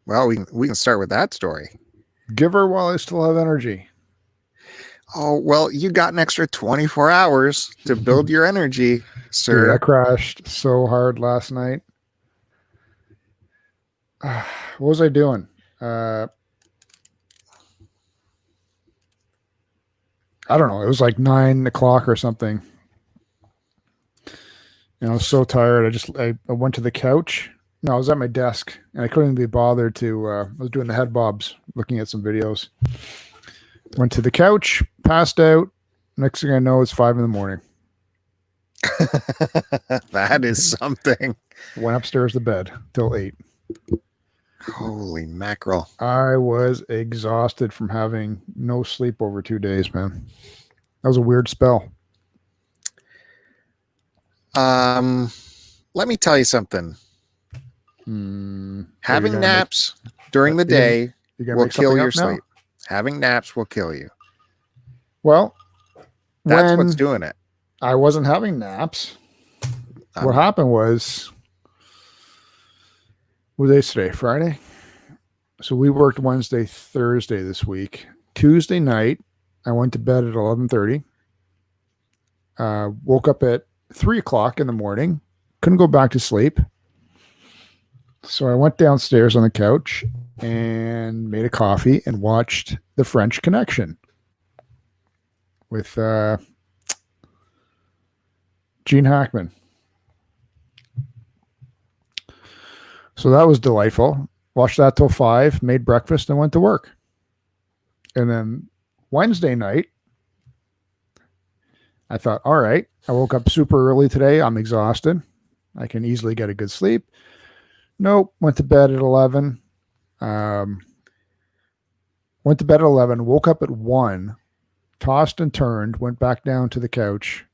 Well, we can start with that story. Give her while I still have energy. Oh, well, you got an extra 24 hours to build your energy, sir. Dude, I crashed so hard last night. What was I doing? I don't know. It was like 9 o'clock or something. I was so tired. I went to the couch. No, I was at my desk and I couldn't be bothered to. I was doing the head bobs, looking at some videos. Went to the couch, passed out. Next thing I know, it's 5 a.m. That is something. Went upstairs to bed till 8. Holy mackerel. I was exhausted from having no sleep over 2 days, man. That was a weird spell. Let me tell you something. Having naps during the day will kill your sleep. Having naps will kill you. Well, that's what's doing it. I wasn't having naps. What happened was, what day is today? Friday? So we worked Wednesday, Thursday this week. Tuesday night, I went to bed at 11:30. Woke up at 3 o'clock in the morning. Couldn't go back to sleep. So I went downstairs on the couch and made a coffee and watched The French Connection with Gene Hackman. So that was delightful. Watched that till 5, made breakfast, and went to work. And then Wednesday night, I thought, all right, I woke up super early today. I'm exhausted. I can easily get a good sleep. Nope. Went to bed at 11. Went to bed at 11, woke up at 1, tossed and turned, went back down to the couch,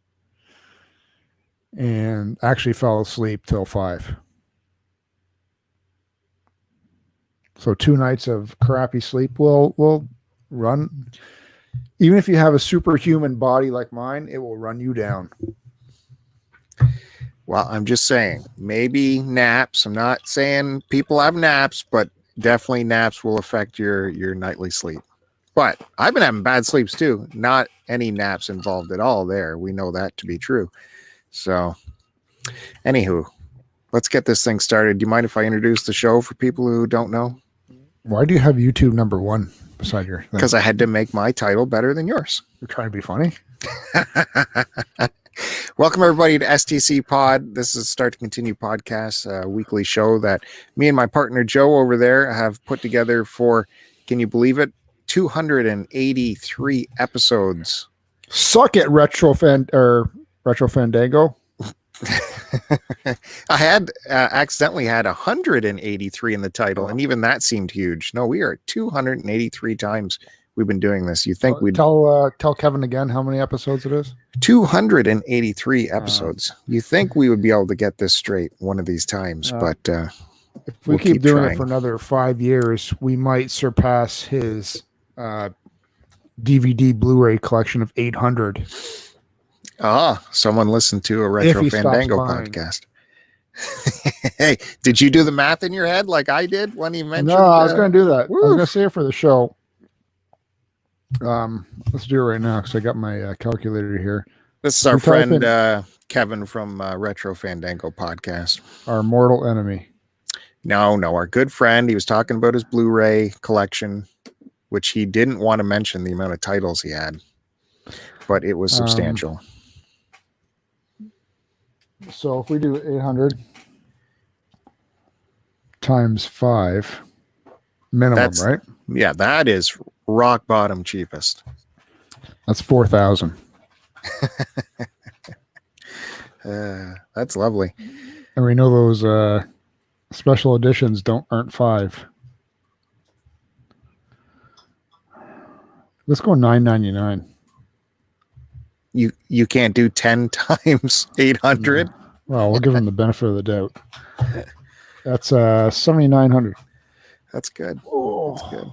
and actually fell asleep till 5. So 2 nights of crappy sleep will run. Even if you have a superhuman body like mine, it will run you down. Well, I'm just saying, maybe naps. I'm not saying people have naps, but definitely naps will affect your nightly sleep. But I've been having bad sleeps too. Not any naps involved at all there. We know that to be true. So, anywho, let's get this thing started. Do you mind if I introduce the show for people who don't know? Why do you have YouTube #1 beside your thing? Because I had to make my title better than yours. You're trying to be funny? Welcome, everybody, to STCPod. This is Start to Continue podcast, a weekly show that me and my partner Joe over there have put together for, can you believe it, 283 episodes. Suck it, Retro Fandango. I had accidentally had 183 in the title, and even that seemed huge. No, we are at 283 times we've been doing this. You think we'd tell Kevin again how many episodes it is? 283 episodes. You think we would be able to get this straight one of these times, but if we keep doing it for another 5 years, we might surpass his DVD Blu-ray collection of 800. Someone listened to a Retro Fandango podcast. Hey, did you do the math in your head like I did when he mentioned? No, I was going to do that. I was going to say it for the show. Let's do it right now because I got my calculator here. This is our friend Kevin from Retro Fandango podcast. Our mortal enemy. No, our good friend. He was talking about his Blu-ray collection, which he didn't want to mention the amount of titles he had, but it was substantial. So if we do 800 times 5 minimum, right? Yeah, that is rock bottom cheapest. That's 4,000. That's lovely. And we know those special editions aren't 5. Let's go $9.99. You can't do 10 times 800. No. Well, we'll give him the benefit of the doubt. That's 7,900. That's good. Oh, that's good.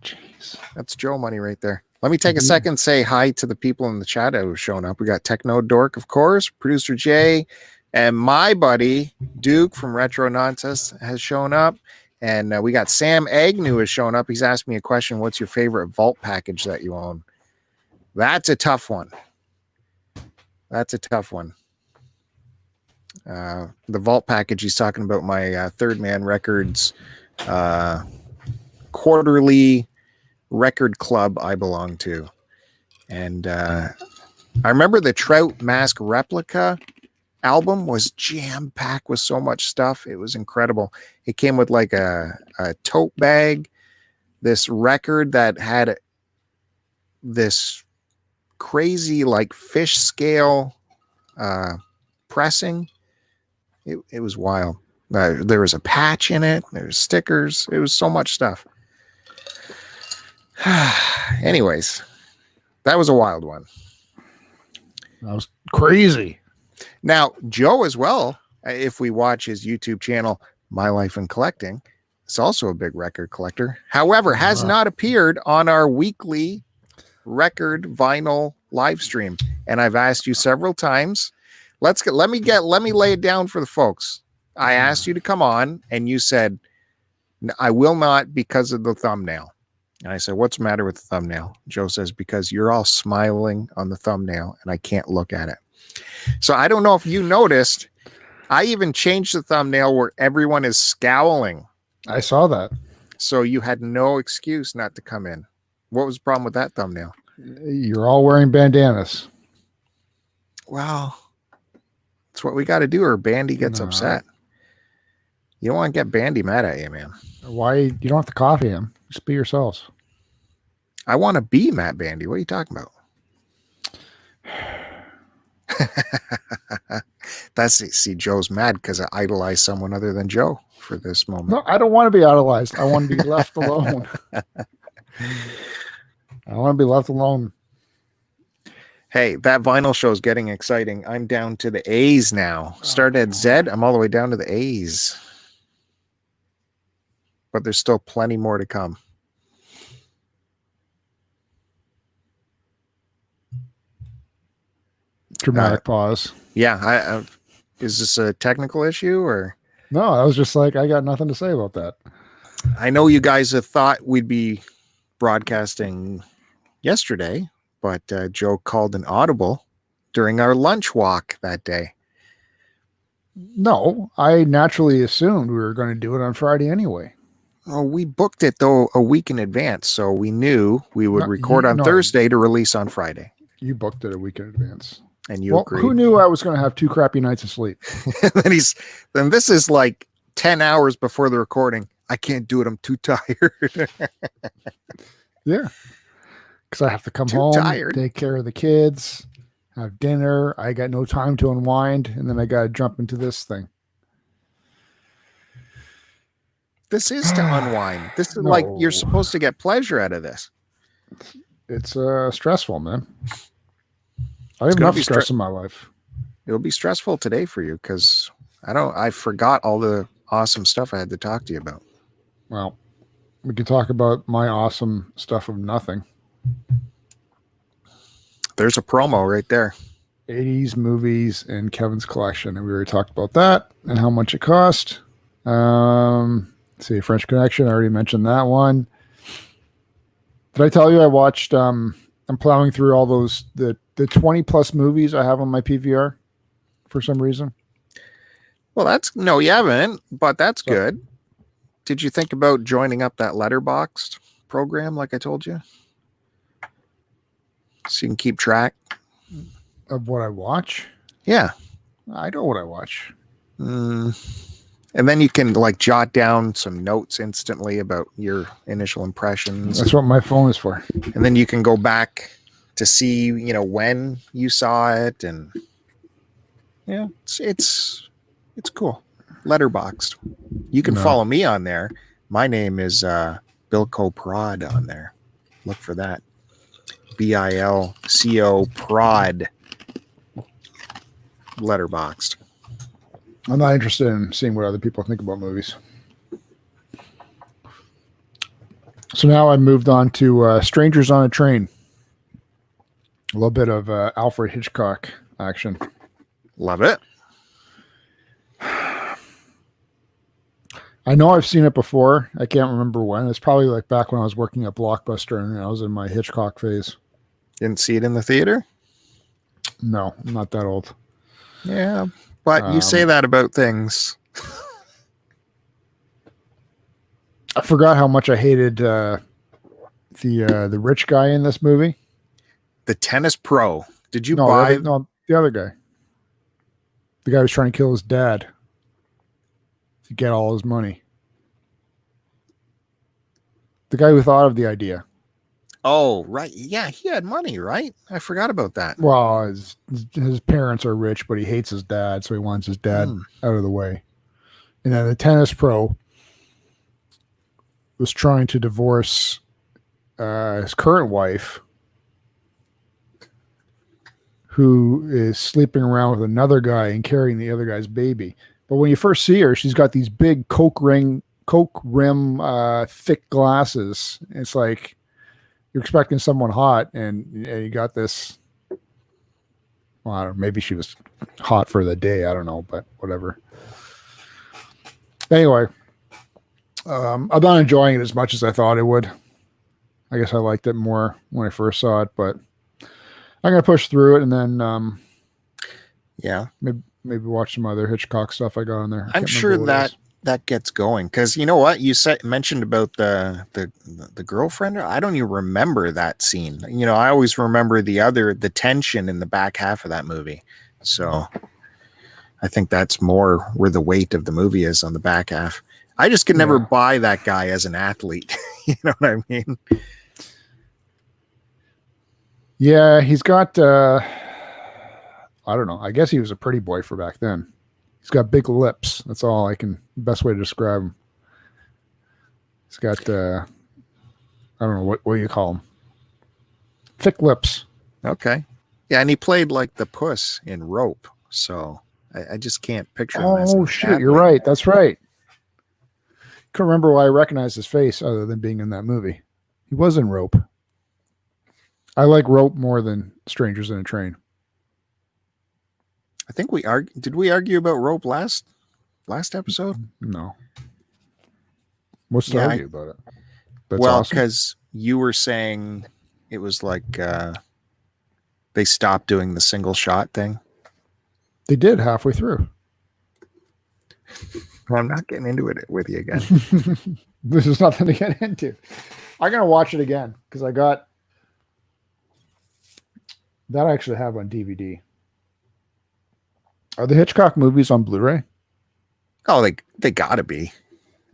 Jeez, that's Joe money right there. Let me take a second, say hi to the people in the chat who have shown up. We got Techno Dork, of course, producer Jay, and my buddy Duke from Retro Nonsense has shown up, And we got Sam Agnew is showing up. He's asked me a question. What's your favorite vault package that you own? That's a tough one. That's a tough one. The vault package, he's talking about my Third Man Records quarterly record club I belong to. And I remember the Trout Mask Replica album was jam-packed with so much stuff. It was incredible. It came with like a tote bag, this record that had this crazy like fish scale pressing. It was wild. There was a patch in it. There was stickers. It was so much stuff. Anyways, that was a wild one. That was crazy. Now, Joe as well, if we watch his YouTube channel, My Life in Collecting, is also a big record collector. However, has not appeared on our weekly record vinyl live stream. And I've asked you several times. Let me lay it down for the folks. I asked you to come on and you said, I will not because of the thumbnail. And I said, what's the matter with the thumbnail? Joe says, because you're all smiling on the thumbnail and I can't look at it. So I don't know if you noticed, I even changed the thumbnail where everyone is scowling. I saw that. So you had no excuse not to come in. What was the problem with that thumbnail? You're all wearing bandanas. Well, that's what we got to do or Bandy gets upset. You don't want to get Bandy mad at you, man. Why? You don't have to copy him. Just be yourselves. I want to be Matt Bandy. What are you talking about? See, Joe's mad because I idolized someone other than Joe for this moment. No, I don't want to be idolized. I want to be left alone. I want to be left alone. Hey, that vinyl show is getting exciting. I'm down to the A's now. Started at Z. I'm all the way down to the A's. But there's still plenty more to come. Dramatic pause. Yeah. Is this a technical issue or? No, I was just like, I got nothing to say about that. I know you guys have thought we'd be broadcasting yesterday, but Joe called an audible during our lunch walk that day. No, I naturally assumed we were going to do it on Friday anyway. Oh, we booked it though a week in advance, so we knew we would record on Thursday to release on Friday. You booked it a week in advance, and you agreed. Who knew I was going to have 2 crappy nights of sleep? then this is like 10 hours before the recording. I can't do it. I'm too tired. Yeah, because I have to come home, take care of the kids, have dinner. I got no time to unwind, and then I got to jump into this thing. This is to unwind. This is like you're supposed to get pleasure out of this. It's stressful, man. I have enough stress in my life. It'll be stressful today for you because I forgot all the awesome stuff I had to talk to you about. Well, we could talk about my awesome stuff of nothing. There's a promo right there. 80s movies in Kevin's collection. And we already talked about that and how much it cost. See, French Connection. I already mentioned that one. Did I tell you I watched, I'm plowing through all those, the 20 plus movies I have on my PVR for some reason. Well, no, you haven't, but that's good. Did you think about joining up that Letterboxd program like I told you? So you can keep track of what I watch? Yeah. I know what I watch. And then you can like jot down some notes instantly about your initial impressions. That's what my phone is for. And then you can go back to see, when you saw it. And yeah, it's cool. Letterboxd. You can follow me on there. My name is Bilko Prod on there. Look for that. BILCO Prod. Letterboxd. I'm not interested in seeing what other people think about movies. So now I moved on to Strangers on a Train. A little bit of Alfred Hitchcock action. Love it. I know I've seen it before. I can't remember when. It's probably like back when I was working at Blockbuster and I was in my Hitchcock phase. Didn't see it in the theater? No, I'm not that old. Yeah, but you say that about things. I forgot how much I hated the rich guy in this movie. The tennis pro. Did you No, buy? the other guy. The guy who was trying to kill his dad to get all his money. The guy who thought of the idea. Oh, right. Yeah, he had money, right? I forgot about that. Well, his parents are rich, but he hates his dad, so he wants his dad out of the way. And then the tennis pro was trying to divorce his current wife, who is sleeping around with another guy and carrying the other guy's baby. But when you first see her, she's got these big Coke rim, thick glasses. It's like you're expecting someone hot, and you got this. Well, I don't know, maybe she was hot for the day. I don't know, but whatever. Anyway, I'm not enjoying it as much as I thought it would. I guess I liked it more when I first saw it, but I'm gonna push through it and then maybe watch some other Hitchcock stuff I got on there. I'm sure that gets going, because you know what you mentioned about the girlfriend. I don't even remember that scene. You know, I always remember the tension in the back half of that movie. So I think that's more where the weight of the movie is, on the back half. I just could never buy that guy as an athlete. You know what I mean? Yeah, he's got I don't know. I guess he was a pretty boy for back then. He's got big lips. That's all best way to describe him. He's got I don't know what do you call him? Thick lips. Okay. Yeah, and he played like the puss in Rope. So I just can't picture him as an shit, athlete. You're right. That's right. Couldn't remember why I recognized his face other than being in that movie. He was in Rope. I like Rope more than Strangers in a Train. I think did we argue about Rope last episode? No. What's to argue about it? That's well, awesome. because you were saying it was like they stopped doing the single shot thing. They did halfway through. I'm not getting into it with you again. This is nothing to get into. I'm going to watch it again because I got that I actually have on DVD. Are the Hitchcock movies on Blu-ray? Oh, they gotta be.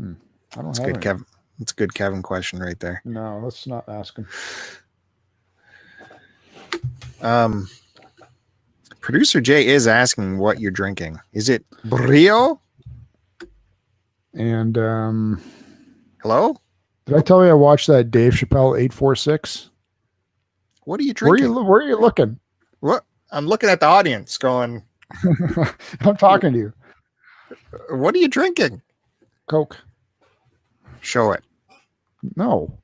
I don't It's have good, any. Kevin. It's a good Kevin question right there. No, let's not ask him. Producer Jay is asking what you're drinking. Is it Brio? And Hello? did I tell you I watched that Dave Chappelle 846? What are you drinking? Where are you looking? What? I'm looking at the audience going, I'm talking to you. what are you drinking? Coke. Show it. No.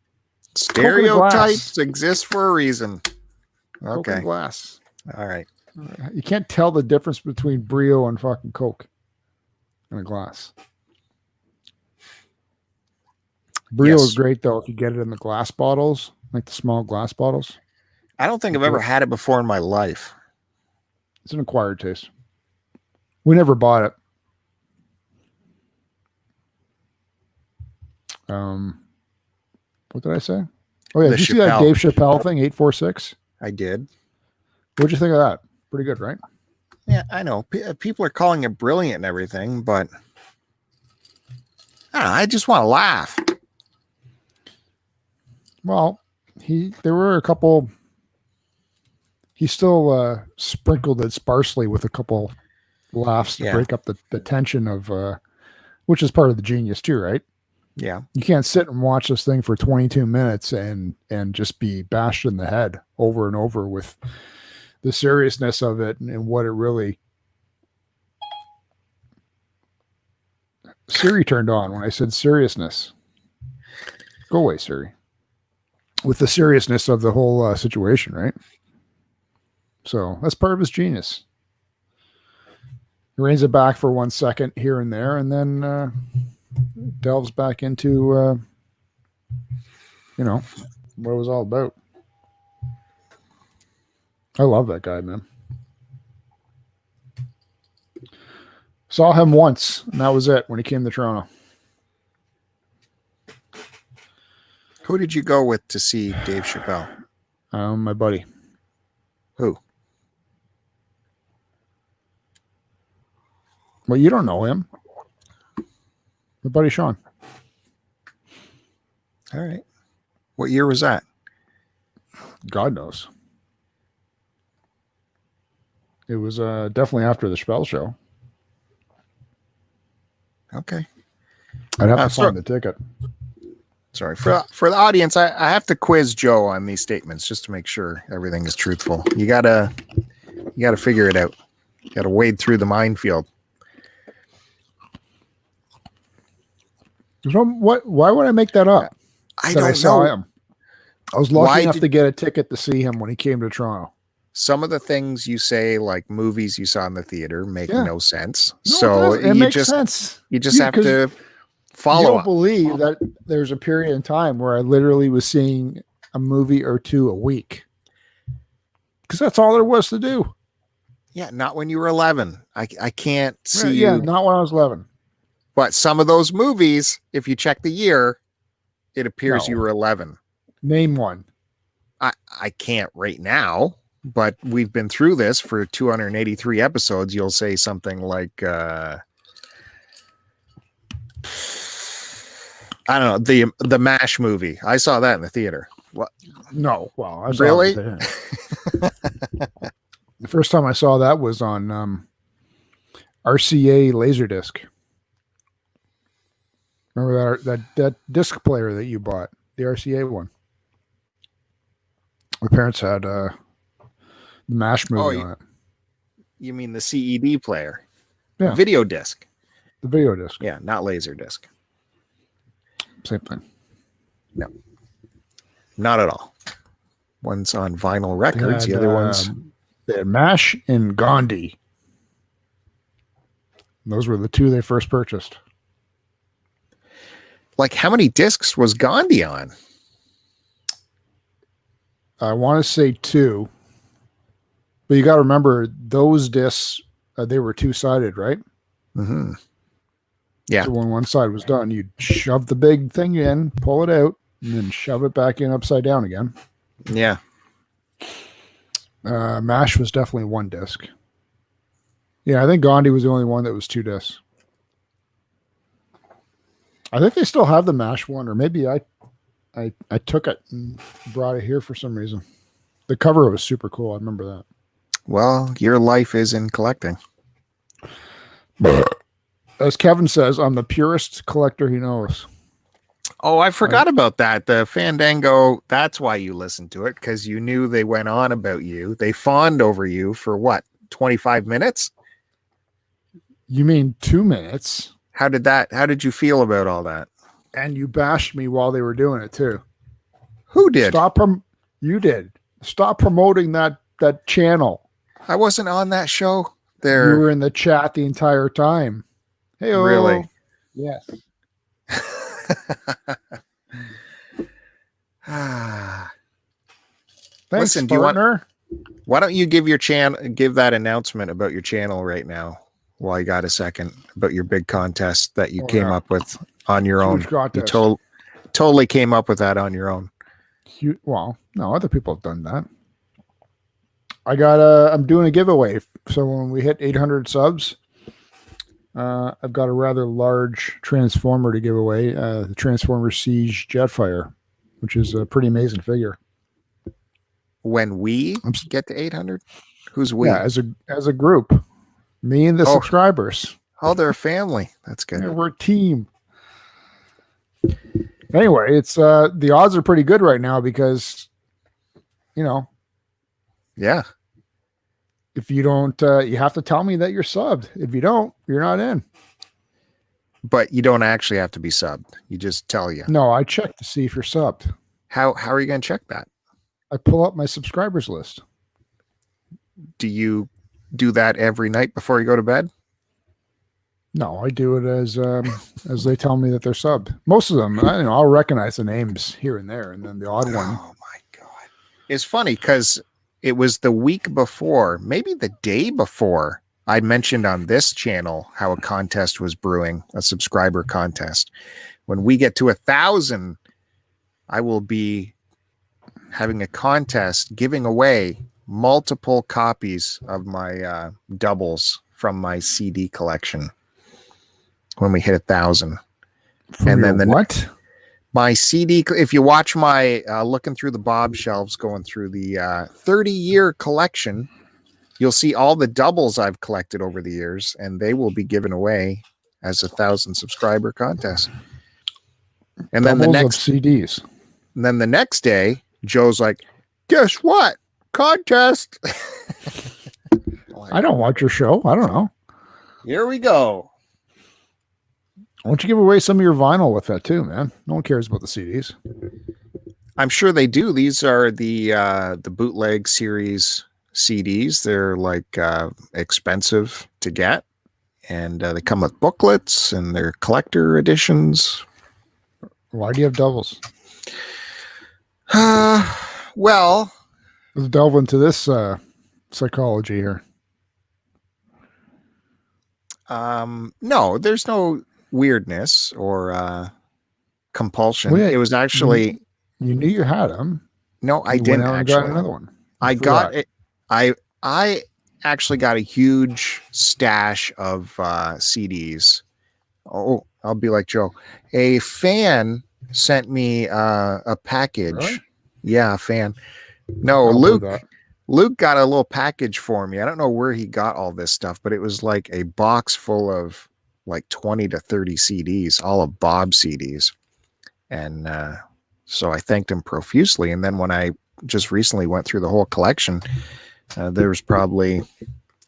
Stereotypes exist for a reason. Coke Okay. and glass. All right. You can't tell the difference between Brio and fucking Coke in a glass. Brio is great though if you get it in the glass bottles, like the small glass bottles. I don't think I've ever had it before in my life. It's an acquired taste. We never bought it. What did I say? Oh yeah, did you see that Dave Chappelle thing, 846? I did. What'd you think of that? Pretty good, right? Yeah, I know. People are calling it brilliant and everything, but I don't know, I just want to laugh. Well, there were a couple. He still sprinkled it sparsely with a couple laughs to break up the tension of, which is part of the genius too, right? Yeah. You can't sit and watch this thing for 22 minutes and just be bashed in the head over and over with the seriousness of it and what it really. Siri turned on when I said seriousness. Go away, Siri. With the seriousness of the whole situation, right? So that's part of his genius. He reins it back for 1 second here and there, and then delves back into, you know, what it was all about. I love that guy, man. Saw him once, and that was it when he came to Toronto. Who did you go with to see Dave Chappelle? My buddy. Who? Well, you don't know him. My buddy Sean. All right. What year was that? God knows. It was definitely after the Chappelle show. Okay. I'd have to find the ticket. Sorry. For the audience, I have to quiz Joe on these statements just to make sure everything is truthful. You gotta figure it out. You gotta wade through the minefield. So why would I make that up? I don't saw know. him. I was lucky enough to get a ticket to see him when he came to Toronto. Some of the things you say, like movies you saw in the theater, make no sense. No, so it makes sense. You just have to follow You don't up. believe that there's a period in time where I literally was seeing a movie or two a week. Because that's all there was to do. Yeah, not when you were 11. I can't see Yeah, you. not when I was 11. But some of those movies, if you check the year, it appears you were 11. Name one. I can't right now, but we've been through this for 283 episodes. You'll say something like, I don't know, the MASH movie. I saw that in the theater. What? No. Well, I saw really? The first time I saw that was on RCA Laserdisc. Remember that disc player that you bought, the RCA one? My parents had the MASH movie on it. You mean the CED player? Yeah. Video disc. The video disc. Yeah, not laser disc. Same thing. No. Not at all. One's on vinyl records, the other one's... They had MASH and Gandhi. Those were the two they first purchased. Like, how many discs was Gandhi on? I want to say 2. But you got to remember, those discs, they were two-sided, right? Mm-hmm. Yeah. So when one side was done, you'd shove the big thing in, pull it out, and then shove it back in upside down again. Yeah. MASH was definitely one disc. Yeah, I think Gandhi was the only one that was 2 discs. I think they still have the MASH one, or maybe I took it and brought it here for some reason. The cover was super cool. I remember that. Well, your life is in collecting. As Kevin says, I'm the purest collector he knows. Oh, I forgot about that. The Fandango, that's why you listened to it, because you knew they went on about you. They fawned over you for what, 25 minutes? You mean 2 minutes? How did you feel about all that? And you bashed me while they were doing it too. Who did? You did. Stop promoting that channel. I wasn't on that show. You were in the chat the entire time. Hey, really? Yes. Thanks, Listen, partner. Why don't you give that announcement about your channel right now while you got a second, about your big contest that you came up with on your own. You totally came up with that on your own. Well, no, other people have done that. I'm doing a giveaway. So when we hit 800 subs, I've got a rather large transformer to give away, the Transformer Siege Jetfire, which is a pretty amazing figure. When we get to 800, who's we? Yeah, as a group, me and the subscribers. Oh, they're a family. That's good. Yeah, we're a team. Anyway, it's the odds are pretty good right now because, yeah. If you don't, you have to tell me that you're subbed. If you don't, you're not in. But you don't actually have to be subbed. You just tell you. No, I check to see if you're subbed. How are you going to check that? I pull up my subscribers list. Do you do that every night before you go to bed? No, I do it as they tell me that they're subbed. Most of them, I'll recognize the names here and there, and then the odd one. Oh my God. It's funny because it was the week before, maybe the day before, I mentioned on this channel how a contest was brewing, a subscriber contest. When we get to 1,000, I will be having a contest giving away multiple copies of my doubles from my CD collection when we hit 1,000. And then what? My CD, if you watch my looking through the Bob shelves, going through the 30-year collection, you'll see all the doubles I've collected over the years, and they will be given away as 1,000 subscriber contest. And Doubles then the next of CDs. And then the next day, Joe's like, guess what? Contest. Like, I don't watch your show. I don't know. Here we go. Why don't you give away some of your vinyl with that too, man? No one cares about the CDs. I'm sure they do. These are the bootleg series CDs. They're like expensive to get, and they come with booklets, and they're collector editions. Why do you have doubles? Well, Let's delve into this psychology here. No, there's no weirdness or compulsion. Well, yeah, it was actually you knew you had them. no, I You didn't went out and actually. got another one. I got it. I actually got a huge stash of CDs. Oh, I'll be like Joe. A fan sent me a package. Really? Yeah, a fan. No, I'll Luke. do that. Luke got a little package for me. I don't know where he got all this stuff, but it was like a box full of like 20 to 30 CDs, all of Bob CDs. And so I thanked him profusely. And then when I just recently went through the whole collection, there was probably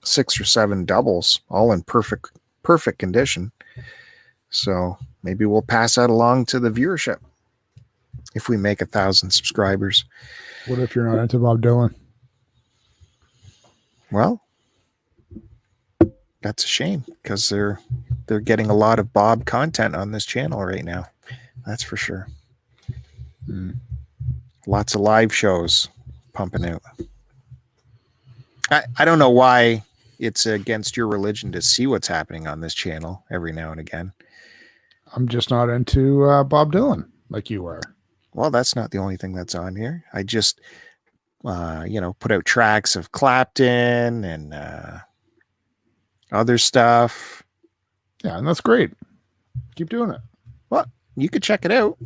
6 or 7 doubles, all in perfect condition. So maybe we'll pass that along to the viewership if we make 1,000 subscribers. What if you're not into Bob Dylan? Well, that's a shame because they're getting a lot of Bob content on this channel right now. That's for sure. Lots of live shows pumping out. I don't know why it's against your religion to see what's happening on this channel every now and again. I'm just not into Bob Dylan like you are. Well, that's not the only thing that's on here. I just, put out tracks of Clapton and other stuff. Yeah, and that's great. Keep doing it. Well, you could check it out.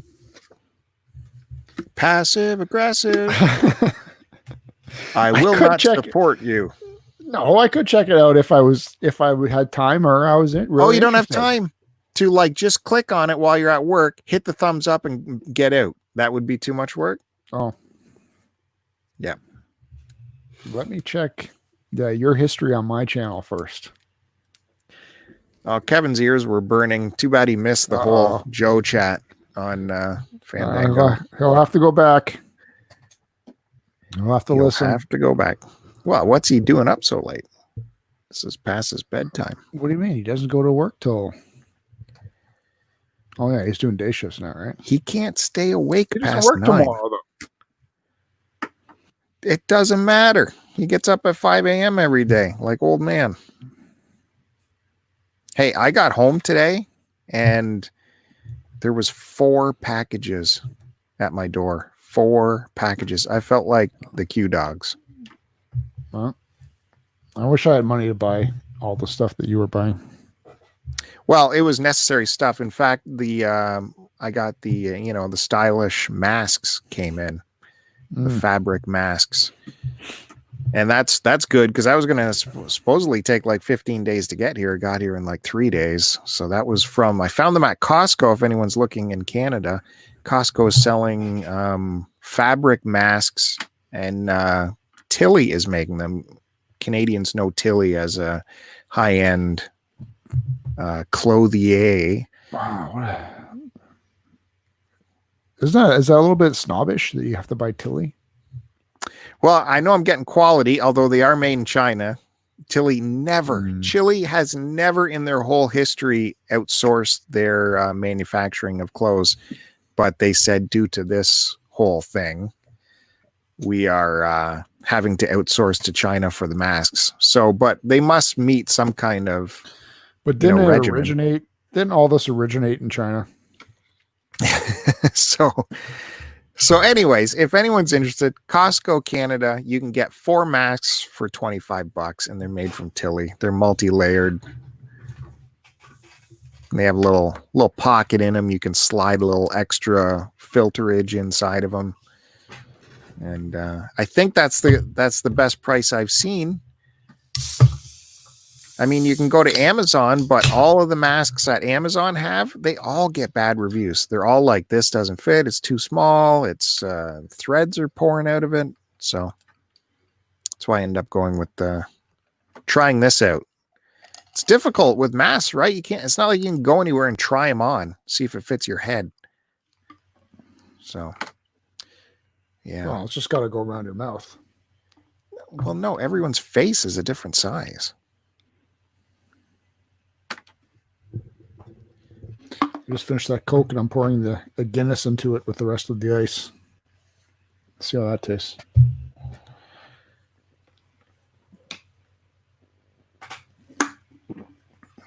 Passive aggressive. I will not support you. No, I could check it out if I had time or I was in. Really you don't have interested. time to like just click on it while you're at work, hit the thumbs up and get out. That would be too much work. Oh, yeah. Let me check your history on my channel first. Kevin's ears were burning. Too bad he missed the whole Joe chat on Fandango. He'll have to go back. He'll have to listen. Have to go back. Well, what's he doing up so late? This is past his bedtime. What do you mean? He doesn't go to work till... Oh, yeah, he's doing day shifts now, right? He can't stay awake he past work 9. Tomorrow, though. It doesn't matter. He gets up at 5 a.m. every day, like old man. Hey, I got home today, and there was 4 packages at my door. 4 packages. I felt like the Q Dogs. Well, I wish I had money to buy all the stuff that you were buying. Well, it was necessary stuff. In fact, I got the the stylish masks came in, the fabric masks, and that's good because I was going to supposedly take like 15 days to get here. Got here in like 3 days. So that was I found them at Costco. If anyone's looking in Canada, Costco is selling fabric masks, and Tilly is making them. Canadians know Tilly as a high-end clothier. Wow. Is that a little bit snobbish that you have to buy Tilly? Well, I know I'm getting quality, although they are made in China. Tilly never. Chile has never in their whole history outsourced their manufacturing of clothes, but they said due to this whole thing, we are having to outsource to China for the masks. So, but they must meet some kind of But didn't it regimen. originate? Didn't all this originate in China? So anyways, if anyone's interested, Costco Canada, you can get 4 masks for $25 and they're made from Tilly. They're multi-layered. They have a little pocket in them. You can slide a little extra filterage inside of them. And I think that's the best price I've seen. I mean, you can go to Amazon, but all of the masks that Amazon have, they all get bad reviews. They're all like, this doesn't fit. It's too small. It's threads are pouring out of it. So that's why I end up going with trying this out. It's difficult with masks, right? It's not like you can go anywhere and try them on, see if it fits your head. So, yeah. Well, it's just got to go around your mouth. Well, no, everyone's face is a different size. I just finished that Coke and I'm pouring the Guinness into it with the rest of the ice. Let's see how that tastes.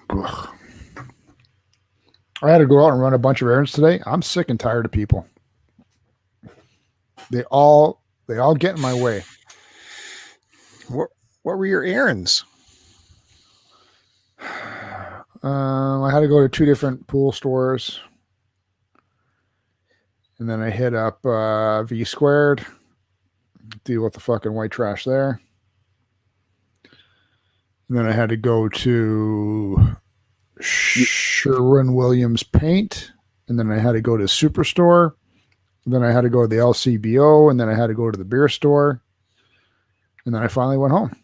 Ugh. I had to go out and run a bunch of errands today. I'm sick and tired of people. They all get in my way. What were your errands? I had to go to 2 different pool stores. And then I hit up V Squared. Deal with the fucking white trash there. And then I had to go to Sherwin-Williams Paint. And then I had to go to Superstore. And then I had to go to the LCBO. And then I had to go to the beer store. And then I finally went home.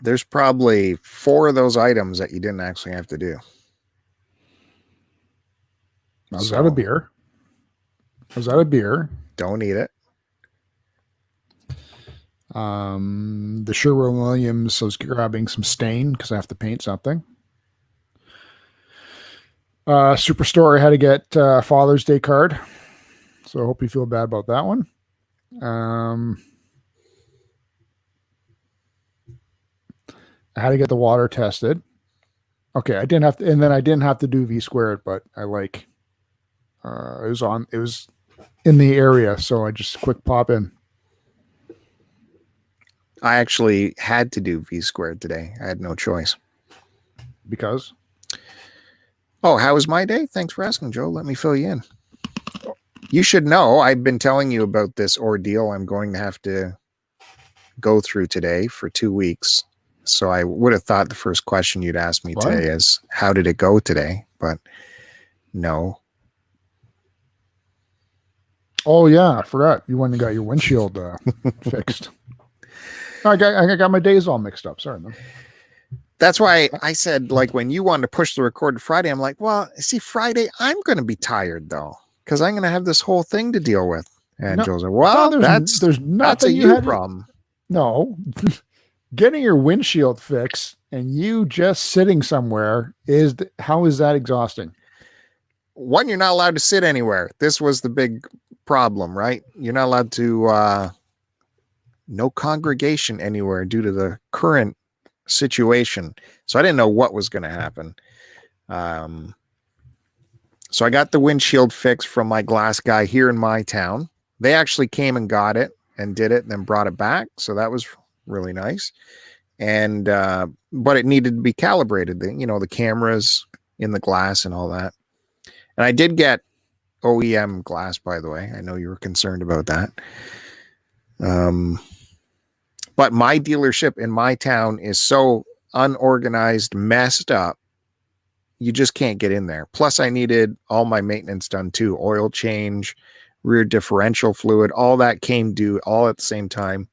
There's probably 4 of those items that you didn't actually have to do. Was that a beer? Was that a beer? Don't eat it. The Sherwin-Williams, I was grabbing some stain because I have to paint something. Superstore, I had to get Father's Day card. So I hope you feel bad about that one. I had to get the water tested. Okay, I didn't have to, and then I didn't have to do V Squared, but I like it was in the area, so I just quick pop in. I actually had to do V Squared today. I had no choice. Because? Oh, how was my day? Thanks for asking, Joe. Let me fill you in. You should know I've been telling you about this ordeal I'm going to have to go through today for 2 weeks. So I would have thought the first question you'd ask me today is, how did it go today? But no. Oh, yeah. I forgot. You went and got your windshield fixed. I got my days all mixed up. Sorry, man. That's why I said, like, when you wanted to push the record to Friday, I'm like, well, see, Friday, I'm going to be tired, though, because I'm going to have this whole thing to deal with. And Joe's like, well, there's a you problem. No. Getting your windshield fixed and you just sitting somewhere how is that exhausting? One, you're not allowed to sit anywhere. This was the big problem, right? You're not allowed to no congregation anywhere due to the current situation. So I didn't know what was going to happen. So I got the windshield fixed from my glass guy here in my town. They actually came and got it and did it and then brought it back. So that was really nice. And but it needed to be calibrated. The cameras in the glass and all that. And I did get OEM glass, by the way. I know you were concerned about that. But my dealership in my town is so unorganized, messed up. You just can't get in there. Plus, I needed all my maintenance done too. Oil change, rear differential fluid, all that came due all at the same time.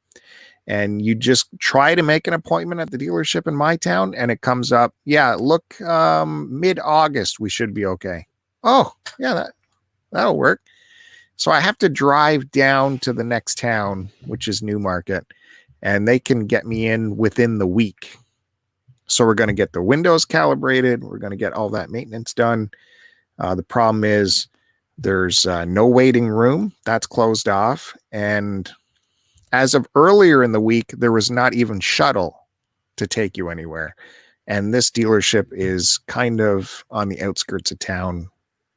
And you just try to make an appointment at the dealership in my town and it comes up, yeah, look, mid-August, we should be okay. Oh, yeah, that'll work. So I have to drive down to the next town, which is Newmarket, and they can get me in within the week. So we're going to get the windows calibrated. We're going to get all that maintenance done. The problem is there's no waiting room. That's closed off. And as of earlier in the week, there was not even shuttle to take you anywhere. And this dealership is kind of on the outskirts of town,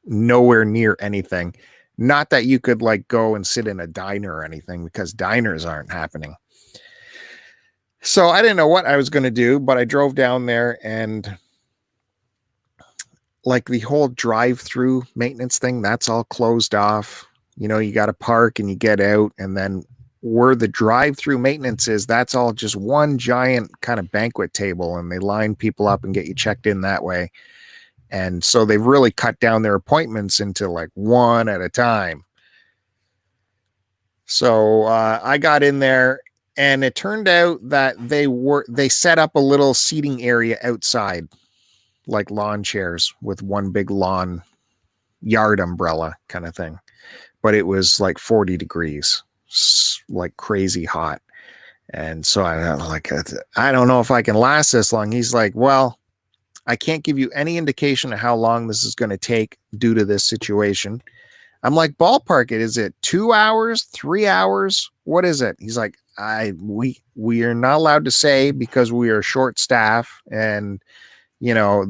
nowhere near anything. Not that you could like go and sit in a diner or anything, because diners aren't happening. So I didn't know what I was going to do, but I drove down there, and like the whole drive-through maintenance thing, that's all closed off. You know, you got to park and you get out, and then where the drive-through maintenance is, that's all just one giant kind of banquet table, and they line people up and get you checked in that way. And so they've really cut down their appointments into like one at a time. So I got in there, and it turned out that they set up a little seating area outside, like lawn chairs with one big lawn yard umbrella kind of thing. But it was like 40 degrees, like crazy hot. And so I don't know if I can last this long. He's like, well, I can't give you any indication of how long this is going to take due to this situation. I'm like, ballpark it. Is it 2 hours, 3 hours? What is it? He's like, we are not allowed to say because we are short staff, and you know,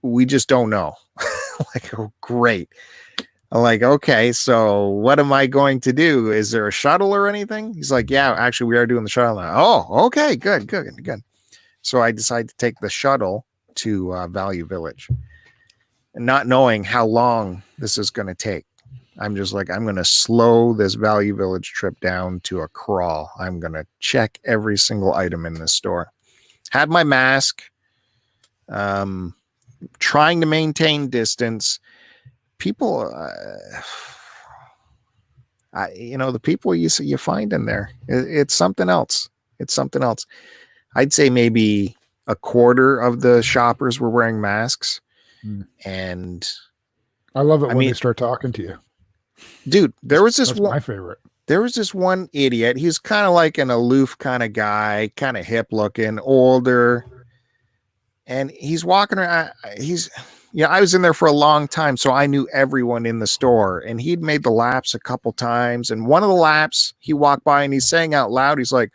we just don't know. Like, oh, great. I'm like, okay, so what am I going to do? Is there a shuttle or anything? He's like, yeah, actually we are doing the shuttle now. Oh, okay, good. So I decided to take the shuttle to Value Village, and not knowing how long this is going to take. I'm just like, I'm going to slow this Value Village trip down to a crawl. I'm going to check every single item in this store. Had my mask, trying to maintain distance. People, the people you find in there, it's something else. It's something else. I'd say maybe a quarter of the shoppers were wearing masks. And I love it when they start talking to you. Dude, that's my favorite. There was this one idiot. He's kind of like an aloof kind of guy, kind of hip looking, older. And he's walking around. I was in there for a long time, so I knew everyone in the store. And he'd made the laps a couple times. And one of the laps, he walked by and he's saying out loud, he's like,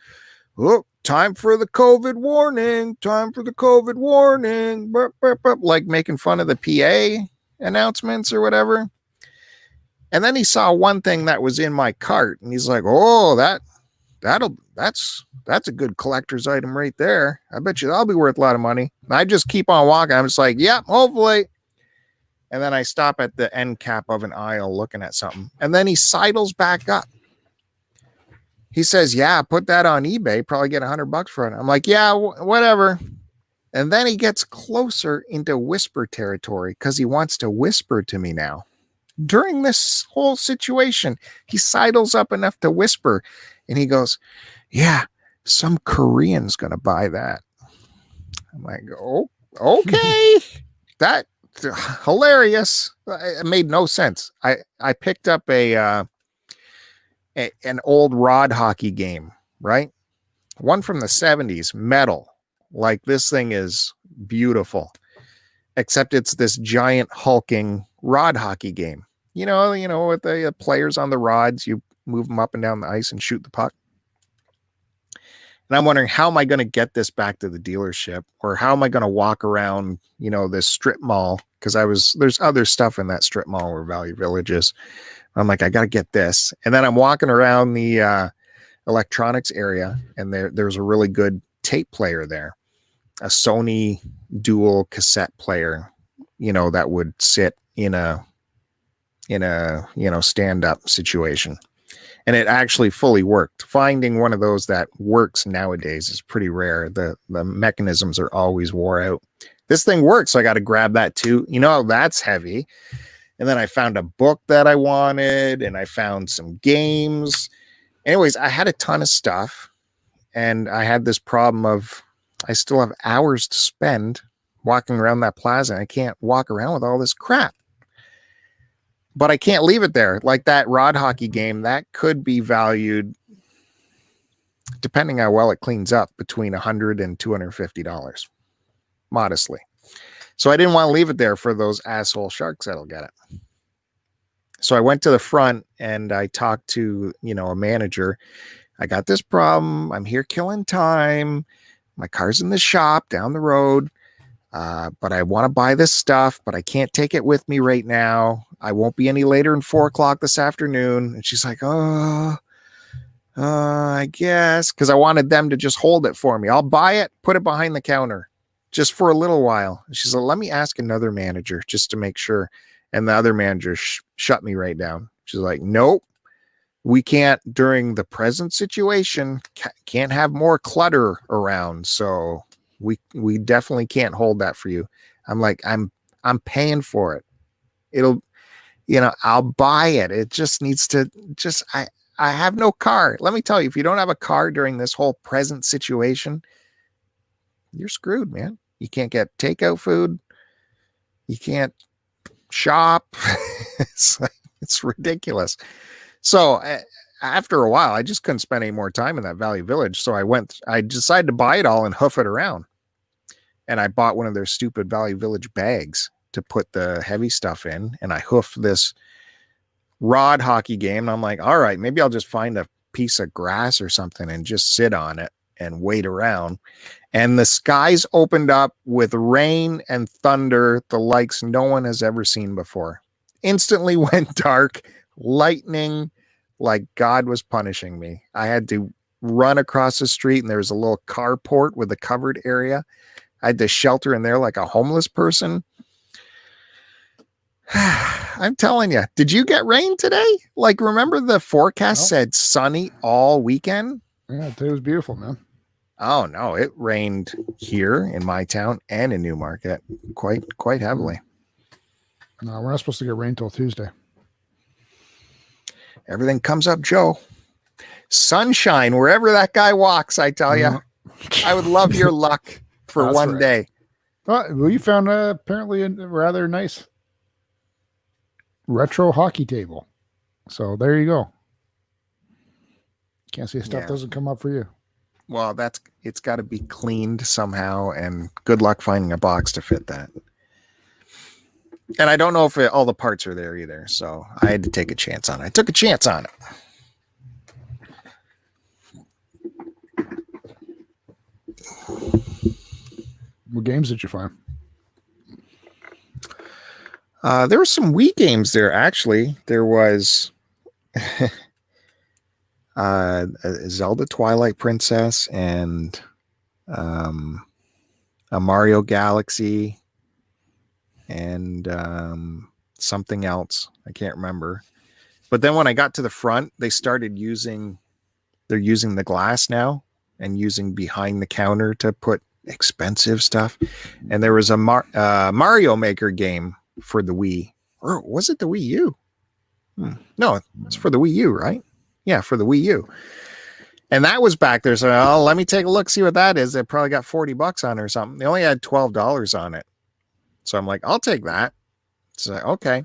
oh, time for the COVID warning. Time for the COVID warning. Burp, burp, burp, like making fun of the PA announcements or whatever. And then he saw one thing that was in my cart, and he's like, oh, that's a good collector's item right there. I bet you that'll be worth a lot of money. And I just keep on walking. I'm just like, yep, hopefully. And then I stop at the end cap of an aisle looking at something. And then he sidles back up. He says, yeah, put that on eBay, probably get $100 for it. I'm like, yeah, whatever. And then he gets closer into whisper territory because he wants to whisper to me now. During this whole situation, he sidles up enough to whisper, and he goes, yeah, some Korean's going to buy that. I'm like, oh, okay. That's hilarious. It made no sense. I picked up an old rod hockey game, right? One from the 70s, metal. Like, this thing is beautiful, except it's this giant hulking rod hockey game. You know, with the players on the rods, you move them up and down the ice and shoot the puck. And I'm wondering, how am I going to get this back to the dealership, or how am I going to walk around, this strip mall? Because there's other stuff in that strip mall where Value Village is. I'm like, I got to get this. And then I'm walking around the electronics area, and there's a really good tape player there, a Sony dual cassette player, that would sit in a stand-up situation. And it actually fully worked. Finding one of those that works nowadays is pretty rare. The mechanisms are always wore out. This thing works, so I got to grab that too. That's heavy. And then I found a book that I wanted, and I found some games. Anyways, I had a ton of stuff, and I had this problem of I still have hours to spend walking around that plaza. And I can't walk around with all this crap. But I can't leave it there. Like that rod hockey game, that could be valued, depending how well it cleans up, between $100 and $250. modestly. So I didn't want to leave it there for those asshole sharks that'll get it. So I went to the front and I talked to, a manager. I got this problem. I'm here killing time. My car's in the shop down the road. But I want to buy this stuff, but I can't take it with me right now. I won't be any later than 4:00 this afternoon. And she's like, I guess, because I wanted them to just hold it for me. I'll buy it, put it behind the counter just for a little while. And she's like, let me ask another manager just to make sure. And the other manager shut me right down. She's like, nope, we can't during the present situation, can't have more clutter around. So we definitely can't hold that for you. I'm like, I'm paying for it. It'll, I'll buy it. It just needs to I have no car. Let me tell you, if you don't have a car during this whole present situation, you're screwed, man. You can't get takeout food. You can't shop. It's ridiculous. So after a while, I just couldn't spend any more time in that Valley Village. So I decided to buy it all and hoof it around. And I bought one of their stupid Valley Village bags to put the heavy stuff in. And I hoofed this rod hockey game. And I'm like, all right, maybe I'll just find a piece of grass or something and just sit on it and wait around. And the skies opened up with rain and thunder, the likes no one has ever seen before. Instantly went dark, lightning, like God was punishing me. I had to run across the street and there was a little carport with a covered area. I had to shelter in there like a homeless person. I'm telling you, did you get rain today? Like, remember the forecast said sunny all weekend? Yeah, today was beautiful, man. Oh no, it rained here in my town and in Newmarket quite heavily. No, we're not supposed to get rain till Tuesday. Everything comes up, Joe. Sunshine wherever that guy walks, I tell you. I would love your luck for one day. Well, you found apparently a rather nice retro hockey table. So there you go. Can't see stuff doesn't come up for you. Well, it's got to be cleaned somehow, and good luck finding a box to fit that. And I don't know if all the parts are there either, so I had to take a chance on it. I took a chance on it. What games did you find? There were some Wii games there, actually. There was Zelda Twilight Princess and a Mario Galaxy and something else. I can't remember. But then when I got to the front, they started using the glass now and using behind the counter to put expensive stuff. And there was a Mario Maker game for the Wii. Or was it the Wii U? No, it's for the Wii U, right? Yeah, for the Wii U. And that was back there. So let me take a look, see what that is. It probably got $40 on it or something. They only had $12 on it. So I'm like, I'll take that. So okay.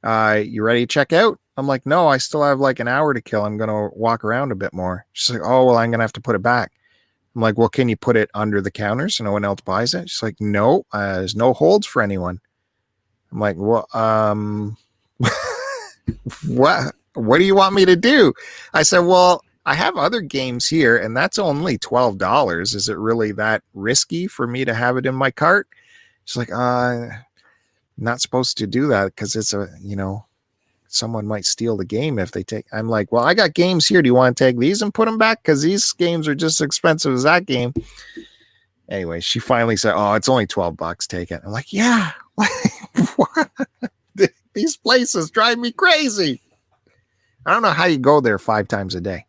You ready to check out? I'm like, no, I still have like an hour to kill. I'm going to walk around a bit more. She's like, oh, well, I'm going to have to put it back. I'm like, well, can you put it under the counter so no one else buys it? She's like, no, there's no holds for anyone. I'm like, well, what do you want me to do? I said, well, I have other games here and that's only $12. Is it really that risky for me to have it in my cart? She's like, not supposed to do that because it's someone might steal the game if they take. I'm like, well, I got games here. Do you want to take these and put them back? Because these games are just as expensive as that game. Anyway, she finally said, oh, it's only $12. Take it. I'm like, yeah. What? These places drive me crazy. I don't know how you go there 5 times a day.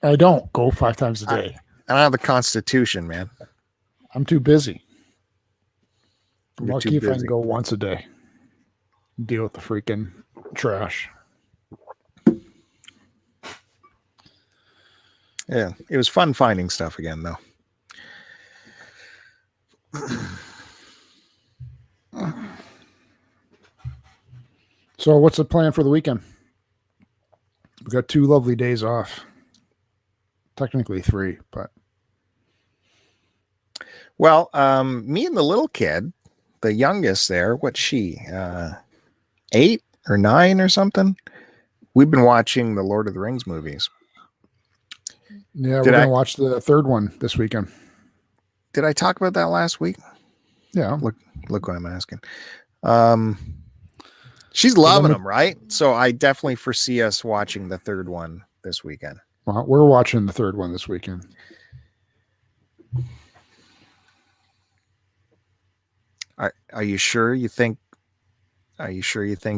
I don't go 5 times a day. I don't have the constitution, man. I'm too busy. I'm You're lucky too if I busy. can go once a day. Deal with the freaking trash. Yeah, it was fun finding stuff again, though. So what's the plan for the weekend? We've got 2 lovely days off. Technically 3, but Well, me and the little kid, the youngest there, what's she? 8 or 9 or something? We've been watching the Lord of the Rings movies. Yeah, Did we're I gonna watch the third one this weekend. did I talk about that last week? Yeah. Look what I'm asking. She's So loving them, right? So I definitely foresee us watching the third one this weekend. Well, we're watching the third one this weekend. Are you sure you think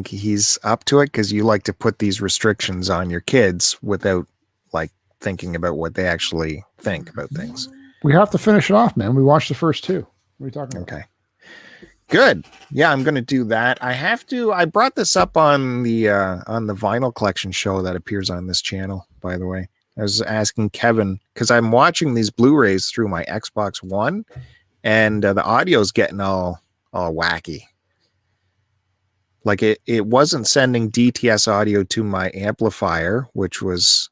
he's up to it? Because you like to put these restrictions on your kids without like thinking about what they actually think about things. We have to finish it off, man. We watched the first two. What are you talking about? Okay. Good. Yeah, I'm gonna do that. I brought this up on the vinyl collection show that appears on this channel, by the way. I was asking Kevin because I'm watching these Blu-rays through my Xbox One, and the audio's getting all wacky. Like it wasn't sending DTS audio to my amplifier, which was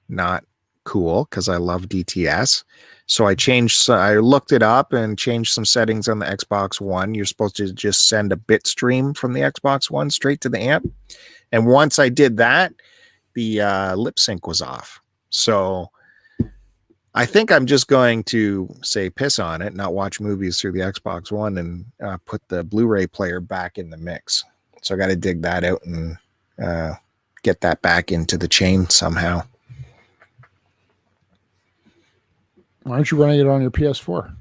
not cool because I love DTS. So I looked it up and changed some settings on the Xbox One. You're supposed to just send a bit stream from the Xbox One straight to the amp. And once I did that, the lip sync was off. So I think I'm just going to say piss on it, not watch movies through the Xbox One, and put the Blu-ray player back in the mix. So I got to dig that out and get that back into the chain somehow. Why aren't you running it on your PS4?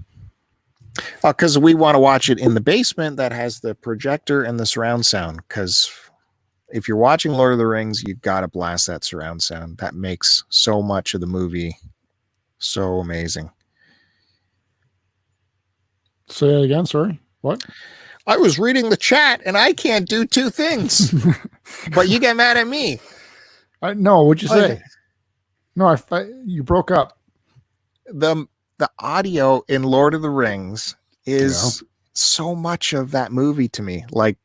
Because we want to watch it in the basement that has the projector and the surround sound. Because if you're watching Lord of the Rings, you've got to blast that surround sound. That makes so much of the movie so amazing. Say that again. Sorry. What? I was reading the chat and I can't do two things, but you get mad at me. No, what'd you say? No, you broke up. The audio in Lord of the Rings is so much of that movie to me. Like,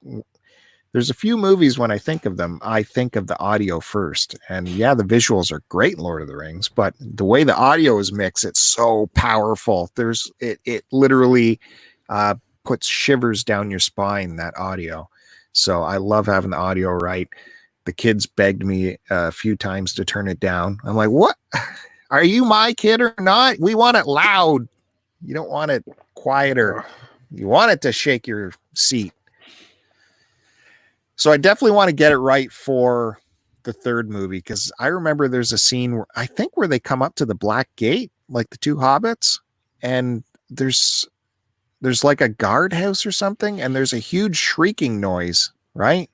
there's a few movies when I think of them, I think of the audio first. And yeah, the visuals are great in Lord of the Rings, but the way the audio is mixed, it's so powerful. It literally puts shivers down your spine, that audio. So I love having the audio right. The kids begged me a few times to turn it down. I'm like, what? Are you my kid or not? We want it loud. You don't want it quieter. You want it to shake your seat. So I definitely want to get it right for the third movie, because I remember there's a scene where they come up to the Black Gate, like the two hobbits, and there's like a guardhouse or something, and there's a huge shrieking noise, right?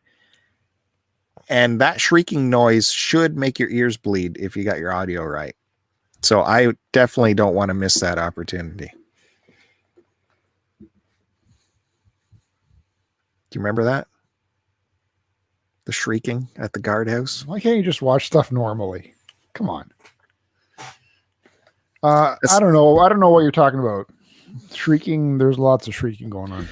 And that shrieking noise should make your ears bleed if you got your audio right. So I definitely don't want to miss that opportunity. Do you remember that? The shrieking at the guardhouse? Why can't you just watch stuff normally? Come on. I don't know. I don't know what you're talking about. Shrieking. There's lots of shrieking going on.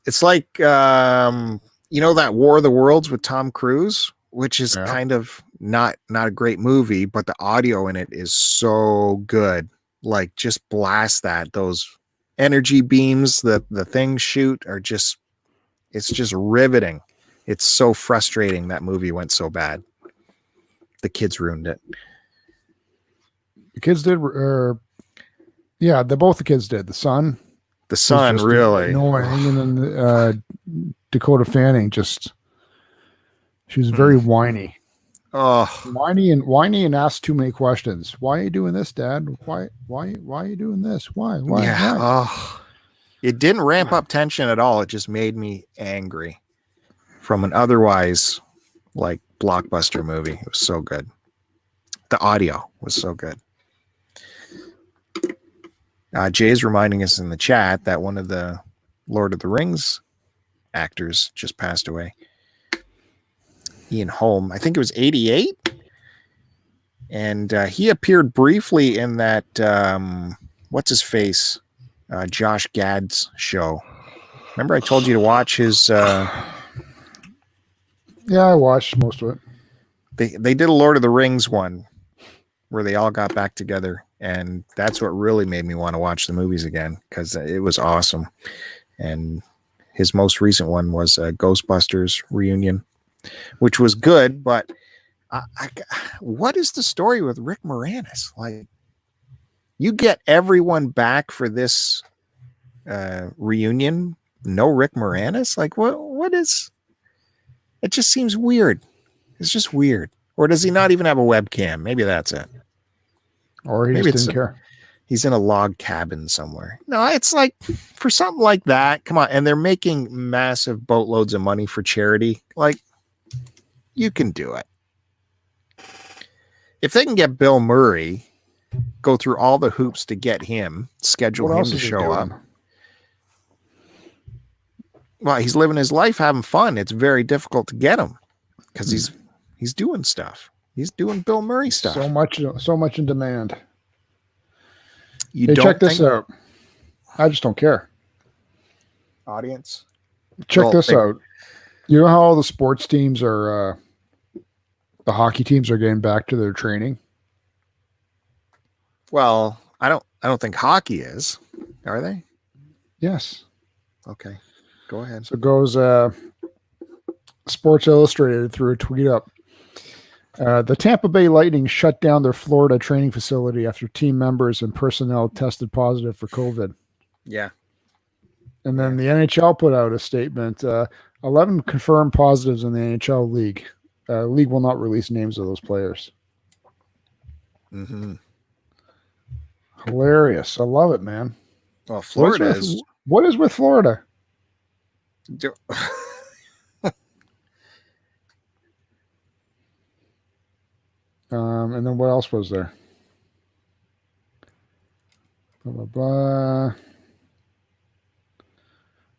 It's like, that War of the Worlds with Tom Cruise, which is kind of not a great movie, but the audio in it is so good. Like, just blast that. Those energy beams that the things shoot are just, it's just riveting. It's so frustrating that movie went so bad. The kids ruined it. The kids did, both the kids did. The son really annoying, and then Dakota Fanning she was very whiny. Whiny and asked too many questions. Why are you doing this, Dad? Why are you doing this? Why? It didn't ramp up tension at all. It just made me angry from an otherwise like blockbuster movie. It was so good. The audio was so good. Jay's reminding us in the chat that one of the Lord of the Rings actors just passed away. Ian Holm. I think it was 88. And he appeared briefly in that, what's his face? Josh Gad's show. Remember I told you to watch his... Yeah, I watched most of it. They did a Lord of the Rings one where they all got back together And that's what really made me want to watch the movies again, because it was awesome. And his most recent one was Ghostbusters Reunion, which was good. But what is the story with Rick Moranis? Like, you get everyone back for this reunion, no Rick Moranis? Like, what is... It just seems weird. It's just weird. Or does he not even have a webcam? Maybe that's it. Or he Maybe just didn't care. He's in a log cabin somewhere. No, it's like, for something like that, come on. And they're making massive boatloads of money for charity. Like, you can do it. If they can get Bill Murray, go through all the hoops to get him, schedule him to show up. Well, he's living his life, having fun. It's very difficult to get him because he's doing stuff. He's doing Bill Murray stuff. So much in demand. You hey, don't check this out. I just don't care. Audience, check this out. You know how all the sports teams are, the hockey teams are getting back to their training? Well, I don't think hockey is. Are they? Yes. Okay. Go ahead. So it goes Sports Illustrated threw a tweet up. The Tampa Bay Lightning shut down their Florida training facility after team members and personnel tested positive for COVID. Yeah. And then the NHL put out a statement. 11 confirmed positives in the NHL league. League will not release names of those players. Mm-hmm. Hilarious. I love it, man. Well, Florida what is with Florida? And then what else was there? Blah, blah, blah.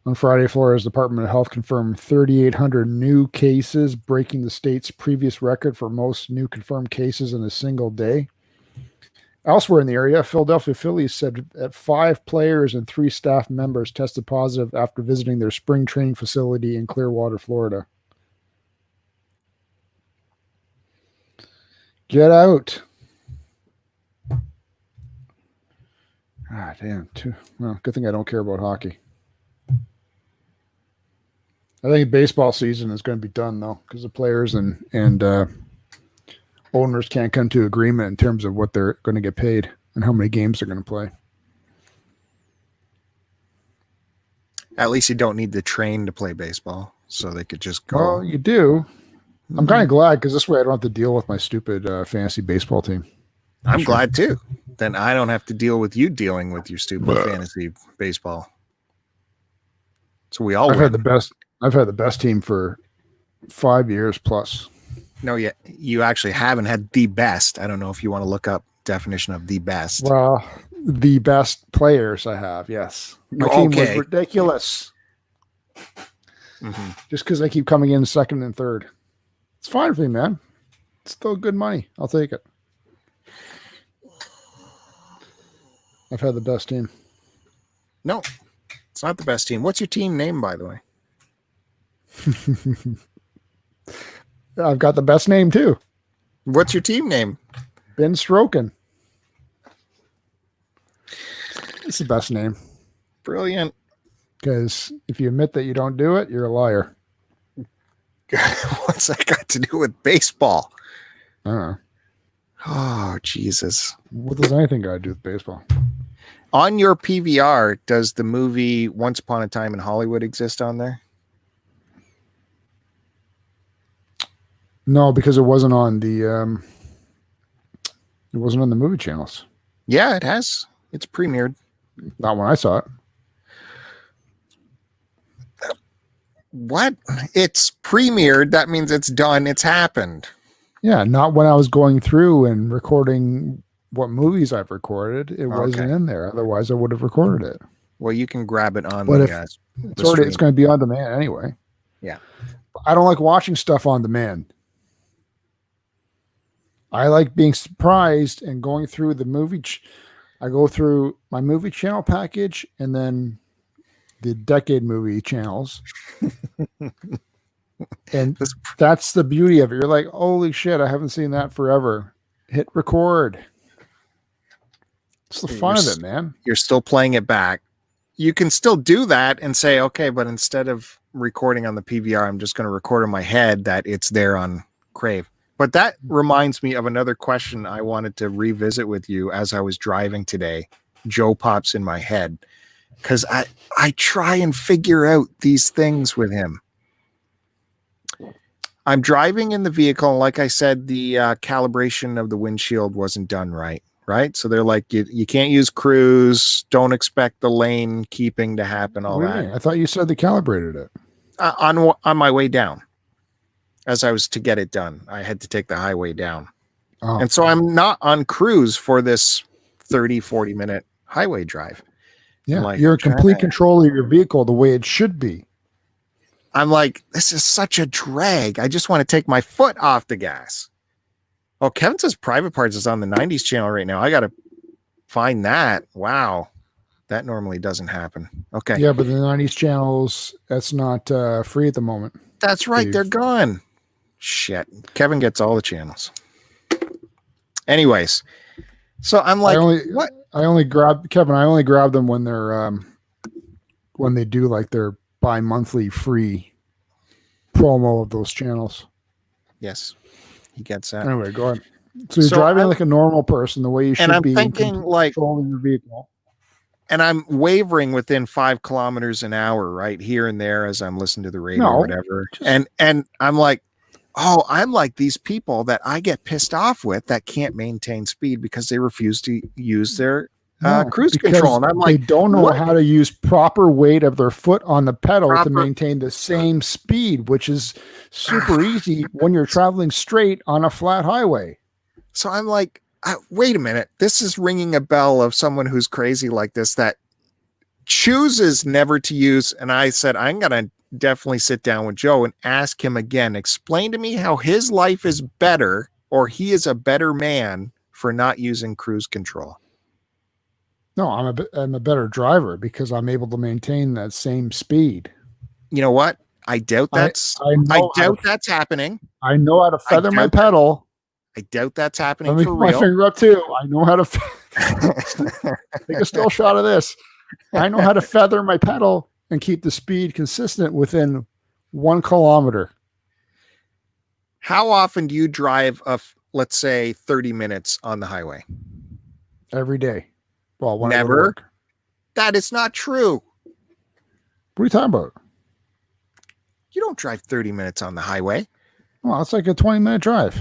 On Friday, Florida's Department of Health confirmed 3,800 new cases, breaking the state's previous record for most new confirmed cases in a single day. Elsewhere in the area, Philadelphia Phillies said that 5 players and 3 staff members tested positive after visiting their spring training facility in Clearwater, Florida. Get out. Ah, damn. Well, good thing I don't care about hockey. I think baseball season is going to be done, though, because the players and owners can't come to agreement in terms of what they're going to get paid and how many games they're going to play. At least you don't need to train to play baseball, so they could just go. Well, you do. I'm kind of glad because this way I don't have to deal with my stupid fantasy baseball team. I'm glad too. Then I don't have to deal with you dealing with your stupid fantasy baseball. So we all I've had the best team for 5 years plus. No, you actually haven't had the best. I don't know if you want to look up definition of the best. Well, the best players I have, yes. My team was ridiculous. Mm-hmm. Just because I keep coming in second and third. It's fine for me, man. It's still good money. I'll take it. I've had the best team. No, it's not the best team. What's your team name, by the way? I've got the best name, too. What's your team name? Ben Stroken. It's the best name. Brilliant. Because if you admit that you don't do it, you're a liar. What's that got to do with baseball? I don't know. Oh, Jesus. What does anything got to do with baseball? On your PVR, does the movie Once Upon a Time in Hollywood exist on there? No, because it wasn't on the movie channels. Yeah, it has. It's premiered. Not when I saw it. What? It's premiered. That means it's done. It's happened. Yeah, not when I was going through and recording what movies I've recorded. It wasn't in there. Otherwise, I would have recorded it. Well, you can grab it on it's going to be on demand anyway. Yeah. I don't like watching stuff on demand. I like being surprised and going through the movie. I go through my movie channel package and then the decade movie channels. And that's the beauty of it. You're like, holy shit, I haven't seen that forever. Hit record. It's the fun of it, man. You're still playing it back. You can still do that and say, okay, but instead of recording on the PVR, I'm just going to record in my head that it's there on Crave. But that reminds me of another question I wanted to revisit with you as I was driving today. Joe pops in my head because I try and figure out these things with him. I'm driving in the vehicle, and like I said, the calibration of the windshield wasn't done right. So they're like, you can't use cruise. Don't expect the lane keeping to happen. All What do you that. mean? I thought you said they calibrated it. On my way down, as I was to get it done, I had to take the highway down. Oh. And so I'm not on cruise for this 30, 40 minute highway drive. Yeah, like, you're in complete control of your vehicle the way it should be. I'm like, this is such a drag. I just want to take my foot off the gas. Oh, Kevin says Private Parts is on the 90s channel right now. I got to find that. Wow. That normally doesn't happen. Okay. Yeah, but the 90s channels, that's not free at the moment. That's right. They're gone. Shit. Kevin gets all the channels. Anyways. So I'm like, what? I only grab them when they're when they do like their bi-monthly free promo of those channels. Yes. He gets that. Anyway, go ahead. So you're driving like a normal person, the way you should be. And I'm thinking like controlling your vehicle. And I'm wavering within 5 kilometers an hour, right here and there as I'm listening to the radio or whatever. And I'm like, oh, I'm like these people that I get pissed off with that can't maintain speed because they refuse to use their cruise control. And I'm like, they don't know how to use proper weight of their foot on the pedal to maintain the same speed, which is super easy when you're traveling straight on a flat highway. So I'm like, wait a minute. This is ringing a bell of someone who's crazy like this that chooses never to use. And I said, I'm going to definitely sit down with Joe and ask him again, explain to me how his life is better or he is a better man for not using cruise control. No, I'm a better driver because I'm able to maintain that same speed. You know what? I doubt that's that's happening. I know how to feather my pedal. I doubt that's happening. Let me for put real. my finger up too. I know how to take a still shot of this. I know how to feather my pedal and keep the speed consistent within 1 kilometer. How often do you drive let's say 30 minutes on the highway? Every day. Well, when never. I go to work. That is not true. What are you talking about? You don't drive 30 minutes on the highway. Well, it's like a 20-minute drive.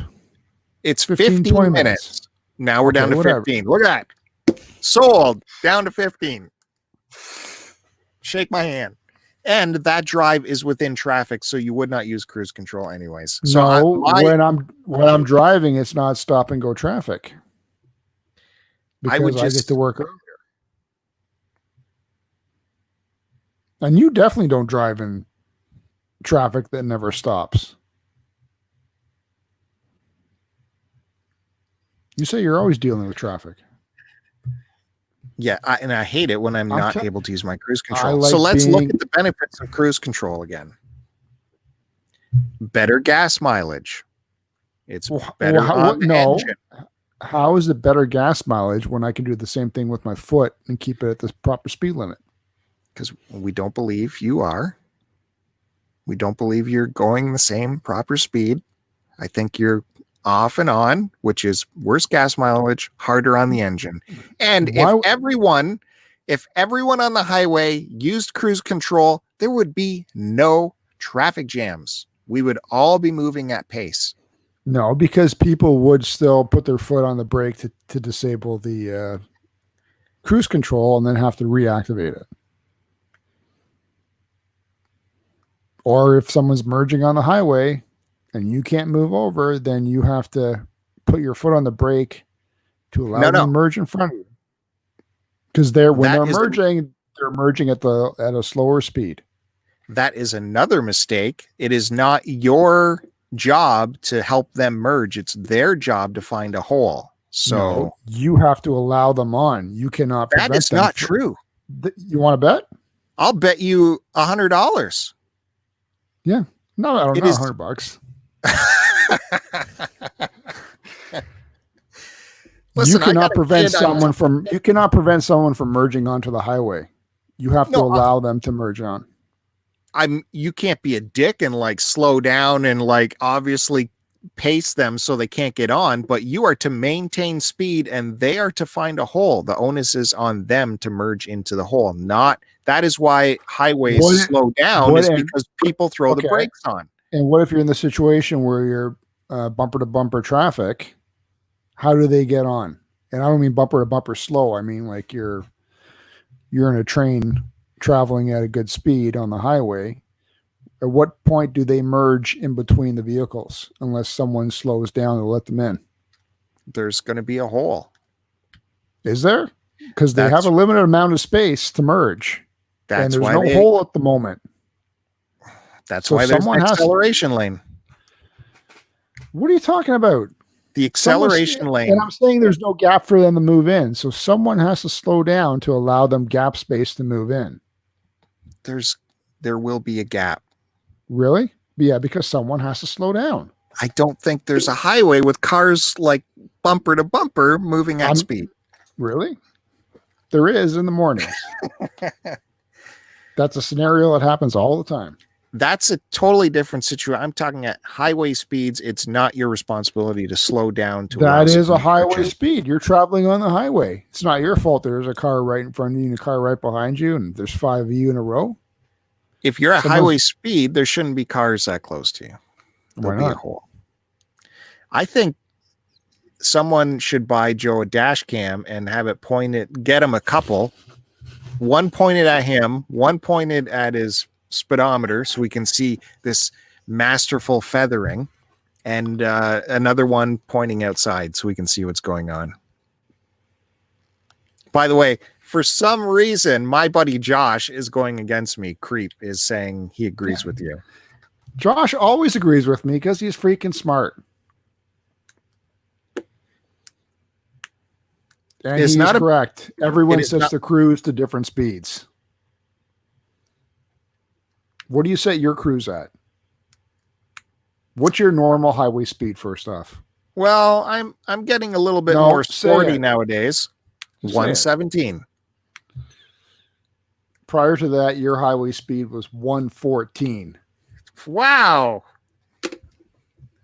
It's 15 minutes. Now we're down to 15. Look at that. Sold. Down to 15. Shake my hand. And that drive is within traffic, so you would not use cruise control anyways. So when I'm driving, it's not stop and go traffic. Because I get to work earlier. And you definitely don't drive in traffic that never stops. You say you're always dealing with traffic. Yeah, and I hate it when I'm not able to use my cruise control. Like so let's look at the benefits of cruise control again. Better gas mileage. It's better on the engine. How is it better gas mileage when I can do the same thing with my foot and keep it at the proper speed limit? Because we don't believe you are. We don't believe you're going the same proper speed. I think you're off and on, which is worse gas mileage, harder on the engine. And if everyone on the highway used cruise control, there would be no traffic jams. We would all be moving at pace. No, because people would still put their foot on the brake to disable the cruise control and then have to reactivate it. Or if someone's merging on the highway and you can't move over, then you have to put your foot on the brake to allow them to merge in front of you. Because they're merging at a slower speed. That is another mistake. It is not your job to help them merge. It's their job to find a hole. So you have to allow them on. You cannot prevent them. That is not true. You want to bet? I'll bet you $100. Yeah. No, I don't know. $100. Listen, you cannot I got a prevent kid. someone from merging onto the highway. You have to allow them to merge on. You can't be a dick and like slow down and like obviously pace them so they can't get on, but you are to maintain speed and they are to find a hole. The onus is on them to merge into the hole. That is why highways slow down, is because people throw the brakes on. And what if you're in the situation where you're bumper to bumper traffic? How do they get on? And I don't mean bumper to bumper slow. I mean like you're in a train traveling at a good speed on the highway. At what point do they merge in between the vehicles unless someone slows down to let them in? There's going to be a hole. Is there? Because they have a limited amount of space to merge. And there's no hole at the moment. That's why there's an acceleration lane. What are you talking about? The acceleration lane. And I'm saying there's no gap for them to move in. So someone has to slow down to allow them gap space to move in. There will be a gap. Really? Yeah, because someone has to slow down. I don't think there's a highway with cars like bumper to bumper moving at speed. Really? There is in the mornings. That's a scenario that happens all the time. That's a totally different situation. I'm talking at highway speeds. It's not your responsibility to slow down. That is a highway speed. You're traveling on the highway. It's not your fault. There's a car right in front of you and a car right behind you, and there's 5 of you in a row. If you're at highway speed, there shouldn't be cars that close to you. There'll be a hole. I think someone should buy Joe a dash cam and have it pointed, get him a couple, one pointed at him, one pointed at his speedometer so we can see this masterful feathering, and another one pointing outside so we can see what's going on. By the way, for some reason, my buddy Josh is going against me. Creep is saying he agrees with you. Josh always agrees with me because he's freaking smart. And he's not correct. Everyone sets the cruise to different speeds. What do you set your cruise at? What's your normal highway speed, first off? Well, I'm getting a little bit more sporty nowadays. 117. Prior to that, your highway speed was 114. Wow.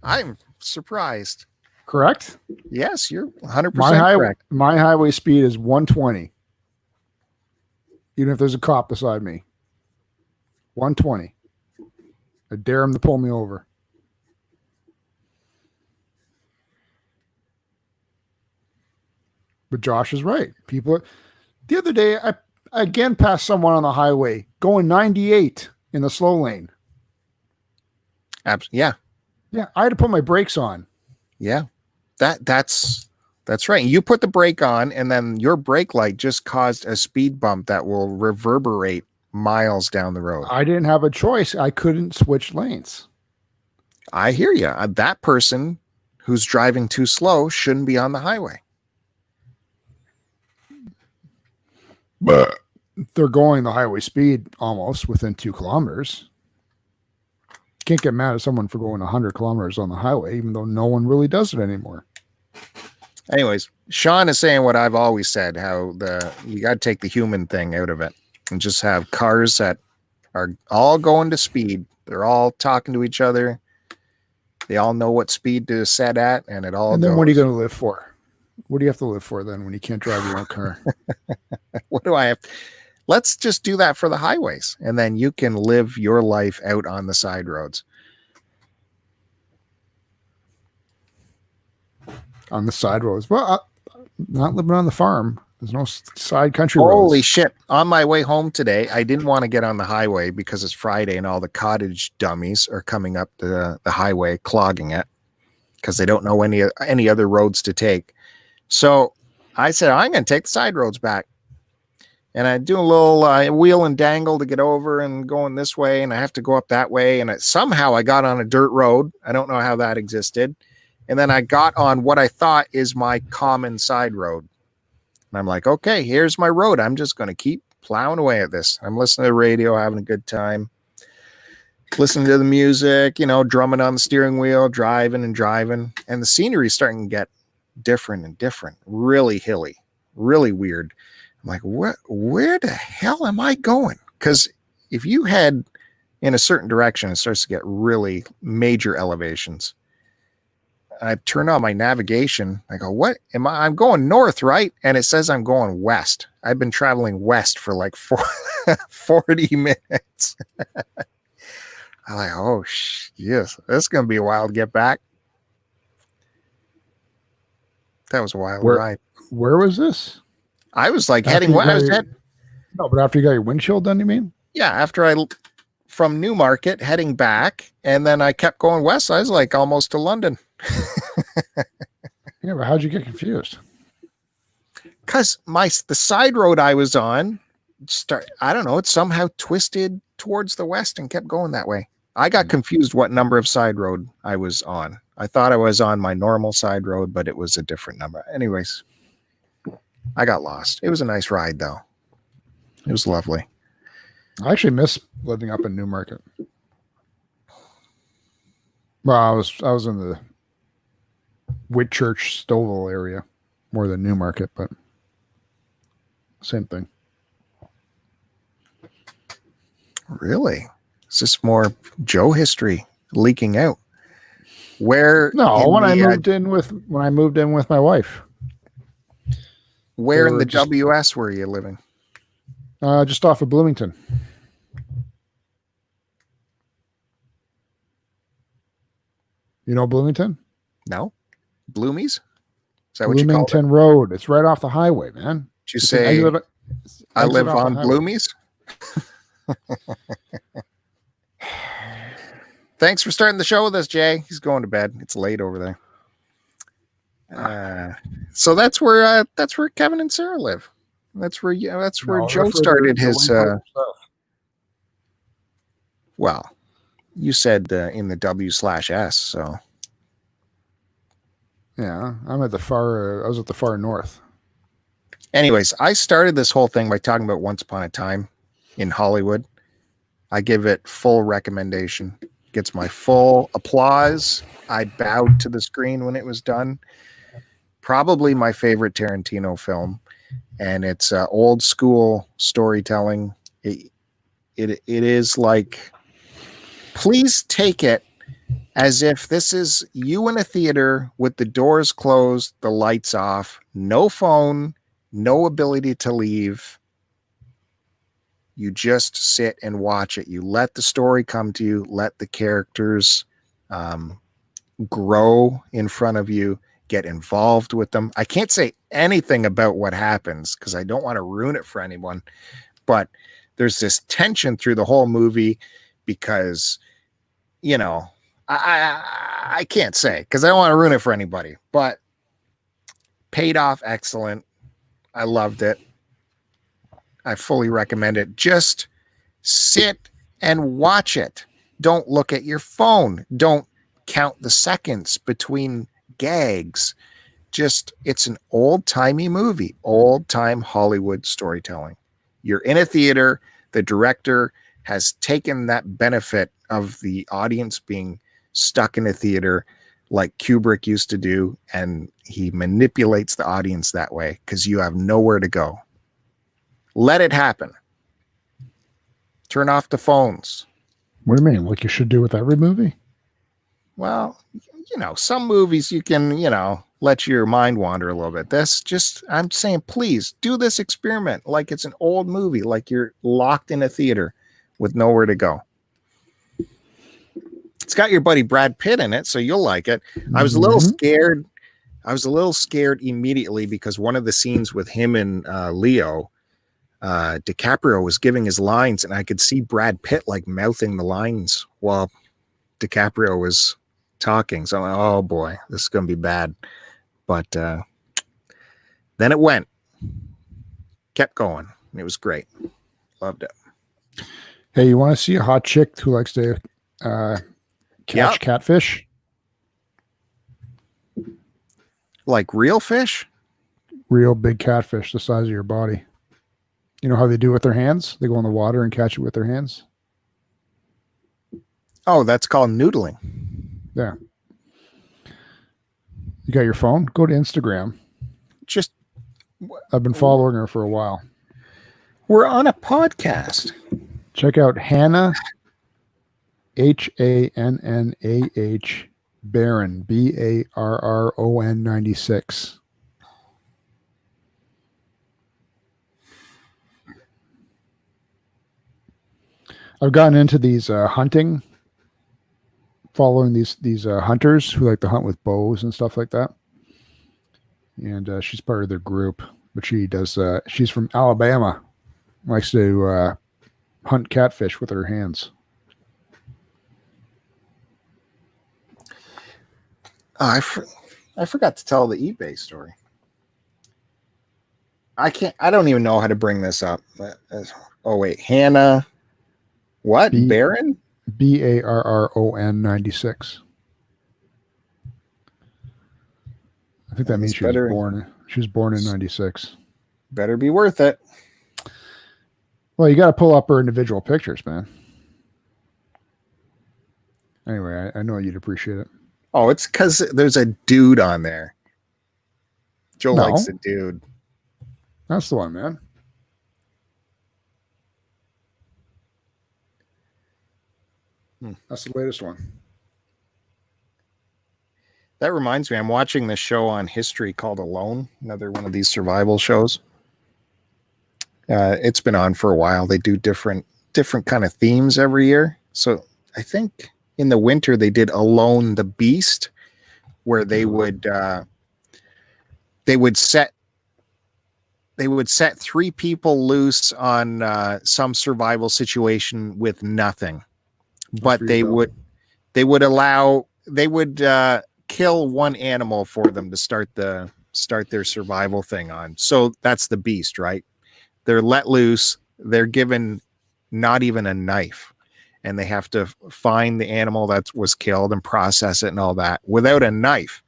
I'm surprised. Correct? Yes, you're 100% correct. My highway speed is 120. Even if there's a cop beside me. 120. I dare him to pull me over. But Josh is right. The other day, I again passed someone on the highway going 98 in the slow lane. Yeah. Yeah. I had to put my brakes on. Yeah. That's right. You put the brake on, and then your brake light just caused a speed bump that will reverberate miles down the road. I didn't have a choice. I couldn't switch lanes. I hear you. That person who's driving too slow shouldn't be on the highway. But they're going the highway speed almost within 2 kilometers. Can't get mad at someone for going 100 kilometers on the highway, even though no one really does it anymore. Anyways, Sean is saying what I've always said, how you got to take the human thing out of it and just have cars that are all going to speed. They're all talking to each other. They all know what speed to set at, and it all. And then goes. What are you going to live for? What do you have to live for then when you can't drive your own car? What do I have? Let's just do that for the highways, and then you can live your life out on the side roads. On the side roads. Well, not living on the farm. There's no side country roads. Holy shit. On my way home today, I didn't want to get on the highway because it's Friday and all the cottage dummies are coming up the highway, clogging it because they don't know any other roads to take. So I said, I'm going to take the side roads back. And I do a little wheel and dangle to get over and going this way. And I have to go up that way. And somehow I got on a dirt road. I don't know how that existed. And then I got on what I thought is my common side road. And I'm like, okay, here's my road. I'm just going to keep plowing away at this. I'm listening to the radio, having a good time. Listening to the music, drumming on the steering wheel, driving. And the scenery is starting to get different and different, really hilly, really weird. I'm like, where the hell am I going? Because if you head in a certain direction, it starts to get really major elevations. I turn on my navigation. I go, what am I? I'm going north, right? And it says I'm going west. I've been traveling west for like 40 minutes. I'm like, oh, yes, that's going to be a while to get back. That was a wild ride. Where was this? I was like After heading you got west. your- No, but after you got your windshield done, you mean? Yeah, after from Newmarket heading back, and then I kept going west. I was like almost to London. Yeah, but how'd you get confused? Because the side road I was on, I don't know, it somehow twisted towards the west and kept going that way. I got confused what number of side road I was on. I thought I was on my normal side road, but it was a different number. Anyways, I got lost. It was a nice ride, though. It was lovely. I actually miss living up in Newmarket. Well, I was in the Whitchurch Stouffville area more than Newmarket, but same thing. Really? Is this more Joe history leaking out? Where? No, when I moved in with my wife. Where in the WS were you living? Just off of Bloomington. You know Bloomington? No. Bloomies? Is that what you call it? Bloomington Road. It's right off the highway, man. Did you say I live on Bloomies? Thanks for starting the show with us, Jay. He's going to bed. It's late over there. So that's where Kevin and Sarah live. That's where Joe started his. Well, you said in the W/S, so. Yeah, I'm at the far. I was at the far north. Anyways, I started this whole thing by talking about Once Upon a Time in Hollywood. I give it full recommendation. Gets my full applause. I bowed to the screen when it was done. Probably my favorite Tarantino film, and it's old school storytelling. It is like, please take it as if this is you in a theater with the doors closed, the lights off, no phone, no ability to leave. You just sit and watch it. You let the story come to you. Let the characters grow in front of you. Get involved with them. I can't say anything about what happens because I don't want to ruin it for anyone. But there's this tension through the whole movie because, you know, I can't say because I don't want to ruin it for anybody. But paid off excellent. I loved it. I fully recommend it. Just sit and watch it. Don't look at your phone. Don't count the seconds between gags. Just, it's an old-timey movie, old-time Hollywood storytelling. You're in a theater. The director has taken that benefit of the audience being stuck in a theater like Kubrick used to do, and he manipulates the audience that way because you have nowhere to go. Let it happen. Turn off the phones. What do you mean? Like you should do with every movie? Well, you know, some movies you can, you know, let your mind wander a little bit. I'm saying, please do this experiment like it's an old movie, like you're locked in a theater with nowhere to go. It's got your buddy Brad Pitt in it, so you'll like it. I was a little scared. I was a little scared immediately because one of the scenes with him and Leo, DiCaprio was giving his lines, and I could see Brad Pitt like mouthing the lines while DiCaprio was talking. So I'm like, oh boy, this is going to be bad. But then it kept going. It was great. Loved it. Hey, you want to see a hot chick who likes to catch catfish? Like real fish? Real big catfish the size of your body. You know how they do it with their hands? They go in the water and catch it with their hands. Oh, that's called noodling. Yeah. You got your phone? Go to Instagram. Just I've been following her for a while. we're on a podcast. Check out Hannah, Hannah Barron, Barron 96. I've gotten into these hunting, following these hunters who like to hunt with bows and stuff like that. And she's part of their group, but she does. She's from Alabama. Likes to hunt catfish with her hands. Oh, I forgot to tell the eBay story. I don't even know how to bring this up. Oh wait, Hannah. What? Barron? Barron 96. I think that means she was born in 96. Better be worth it. Well, you got to pull up her individual pictures, man. Anyway, I know you'd appreciate it. Oh, it's because there's a dude on there. Joe likes a dude. That's the one, man. That's the latest one. That reminds me, I'm watching this show on history called Alone, another one of these survival shows. It's been on for a while. They do different kind of themes every year. So I think in the winter they did Alone the Beast, where they would set 3 people loose on some survival situation with nothing. But they would kill one animal for them to start their survival thing on. So that's the beast, right? They're let loose. They're given not even a knife, and they have to find the animal that was killed and process it and all that without a knife.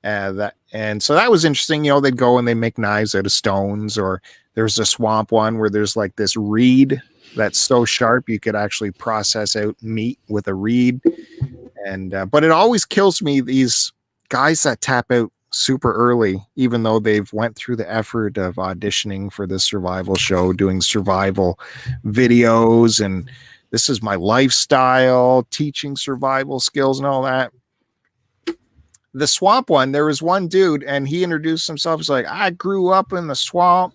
And so that was interesting. You know, they'd go and they make knives out of stones, or there's a swamp one where there's like this reed that's so sharp you could actually process out meat with a reed. And but it always kills me, these guys that tap out super early, even though they've went through the effort of auditioning for this survival show, doing survival videos, and this is my lifestyle, teaching survival skills and all that. The swamp one, there was one dude and he introduced himself as like, I grew up in the swamp.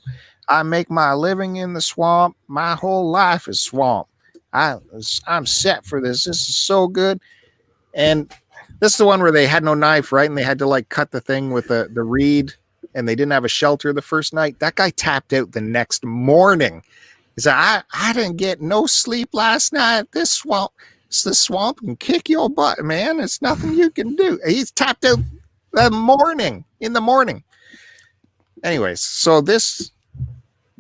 I make my living in the swamp. My whole life is swamp. I'm set for this. This is so good. And this is the one where they had no knife, right? And they had to like cut the thing with the reed, and they didn't have a shelter the first night. That guy tapped out the next morning. He said, I didn't get no sleep last night. The swamp can kick your butt, man. It's nothing you can do. He's tapped out in the morning. Anyways, so this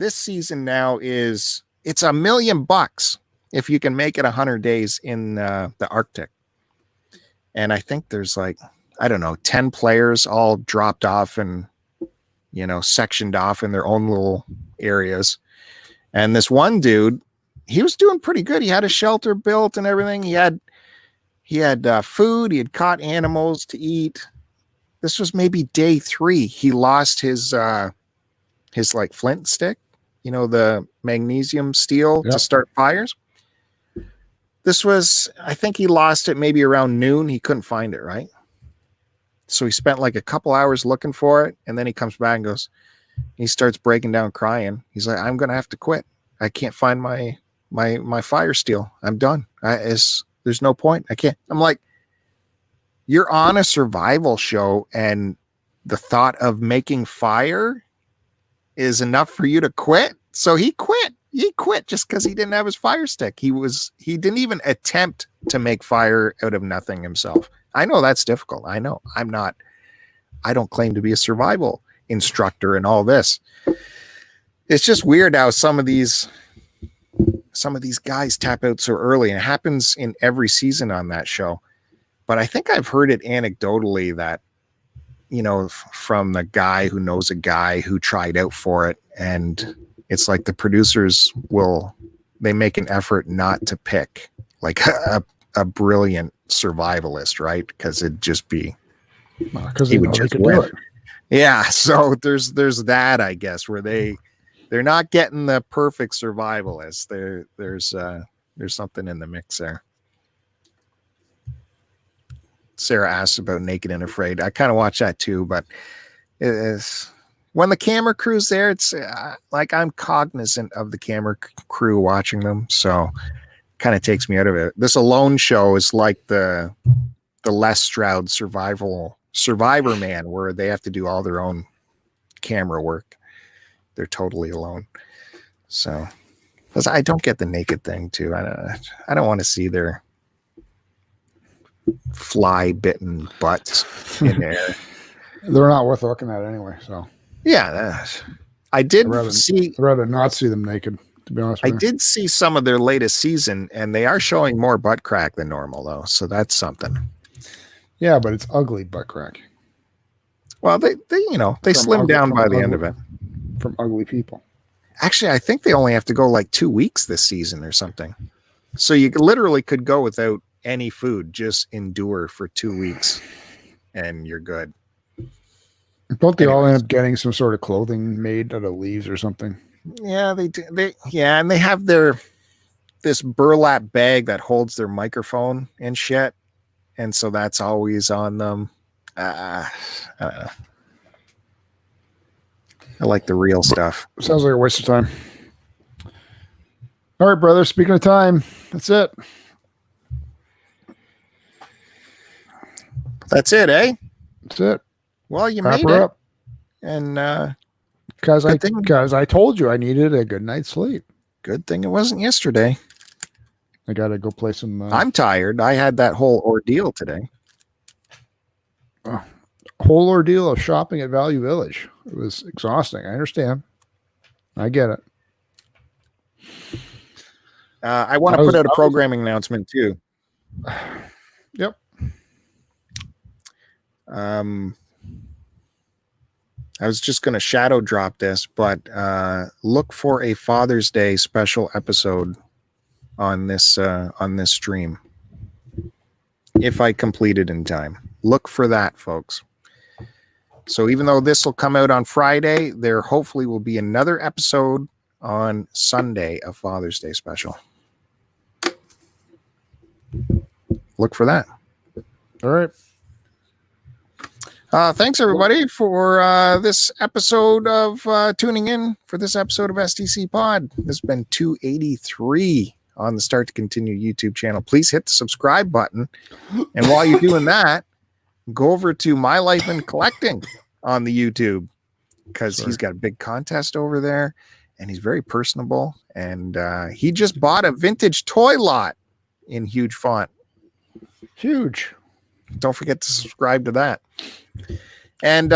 season now it's $1 million if you can make it 100 days in the Arctic. And I think there's like, I don't know, 10 players all dropped off and, you know, sectioned off in their own little areas. And this one dude, he was doing pretty good. He had a shelter built and everything. He had food. He had caught animals to eat. This was maybe day 3. He lost his like flint stick, you know, the magnesium steel to start fires. This was, I think he lost it maybe around noon. He couldn't find it, right? So he spent like a couple hours looking for it. And then he comes back and goes, he starts breaking down crying. He's like, I'm going to have to quit. I can't find my fire steel. I'm done. There's no point. I can't. I'm like, you're on a survival show and the thought of making fire is enough for you to quit. So he quit. He quit just because he didn't have his fire stick. He didn't even attempt to make fire out of nothing himself. I know that's difficult. I know. I don't claim to be a survival instructor and all this. It's just weird how some of these guys tap out so early, and it happens in every season on that show. But I think I've heard it anecdotally that, you know, from the guy who knows a guy who tried out for it, and it's like the producers they make an effort not to pick like a brilliant survivalist, right? Because it'd just be Because He they would know they just could win. do it. Yeah, so there's that, I guess, where they're not getting the perfect survivalist. There's something in the mix there. Sarah asks about Naked and Afraid. I kind of watch that too, but it is when the camera crew's there, it's like I'm cognizant of the camera crew watching them, so kind of takes me out of it. This Alone show is like the Les Stroud Survivor Man, where they have to do all their own camera work. They're totally alone. So, because I don't get the naked thing too. I don't want to see their fly bitten butts in there. They're not worth looking at anyway. So Yeah, I did I'd rather not see them naked. To be honest with I you. did see some of their latest season, and they are showing more butt crack than normal, though. So that's something. Yeah, but it's ugly butt crack. Well, they slim down by the end of it. From ugly people. Actually, I think they only have to go like 2 weeks this season or something. So you literally could go without any food, just endure for 2 weeks, and you're good. Don't they all end up getting some sort of clothing made out of leaves or something? Yeah, they do. And they have this burlap bag that holds their microphone and shit, and so that's always on them. I don't know. I like the real stuff. Sounds like a waste of time. All right, brother. Speaking of time, that's it. That's it, eh? That's it. Well, you Wrap made her it. up. And because I told you I needed a good night's sleep. Good thing it wasn't yesterday. I got to go play some. I'm tired. I had that whole ordeal today. Whole ordeal of shopping at Value Village. It was exhausting. I understand. I get it. I want to put out a programming announcement too. Yep. I was just going to shadow drop this, but look for a Father's Day special episode on this stream. If I complete it in time, look for that, folks. So even though this will come out on Friday, there hopefully will be another episode on Sunday, a Father's Day special. Look for that. All right. Thanks everybody for this episode of tuning in for this episode of STCPod. This has been 283 on the Start to Continue YouTube channel. Please hit the subscribe button. And while you're doing that, go over to My Life in Collecting on the YouTube, because he's got a big contest over there and he's very personable. And he just bought a vintage toy lot in huge font. Huge. Don't forget to subscribe to that. And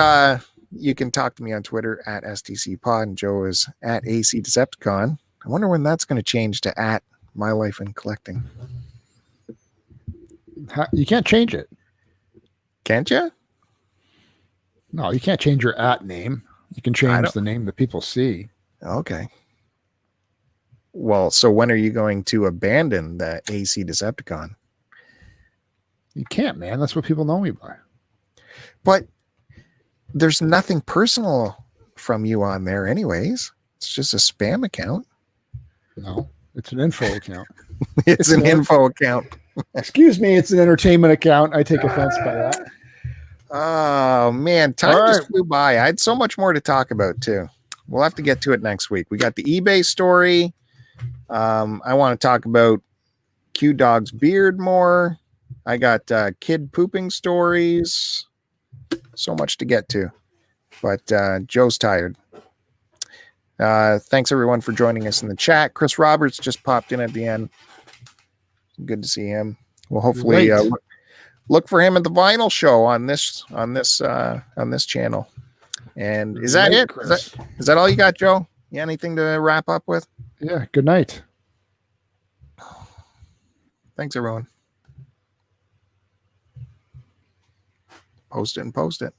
you can talk to me on Twitter at STCPod, and Joe is at AC Decepticon. I wonder when that's going to change to at My Life in Collecting. You can't change it. Can't you? No, you can't change your at name. You can change the name that people see. Okay. Well, so when are you going to abandon the AC Decepticon? You can't, man. That's what people know me by. But there's nothing personal from you on there anyways. It's just a spam account. No, it's an info account. It's an info account. Excuse me, it's an entertainment account. I take offense by that. Oh, man. Time just flew by. I had so much more to talk about, too. We'll have to get to it next week. We got the eBay story. I want to talk about Q Dog's beard more. I got kid pooping stories. So much to get to. But Joe's tired. Thanks, everyone, for joining us in the chat. Chris Roberts just popped in at the end. Good to see him. We'll hopefully look for him at the vinyl show on this channel. And is that it? Is that all you got, Joe? You anything to wrap up with? Yeah. Good night. Thanks, everyone. Post it.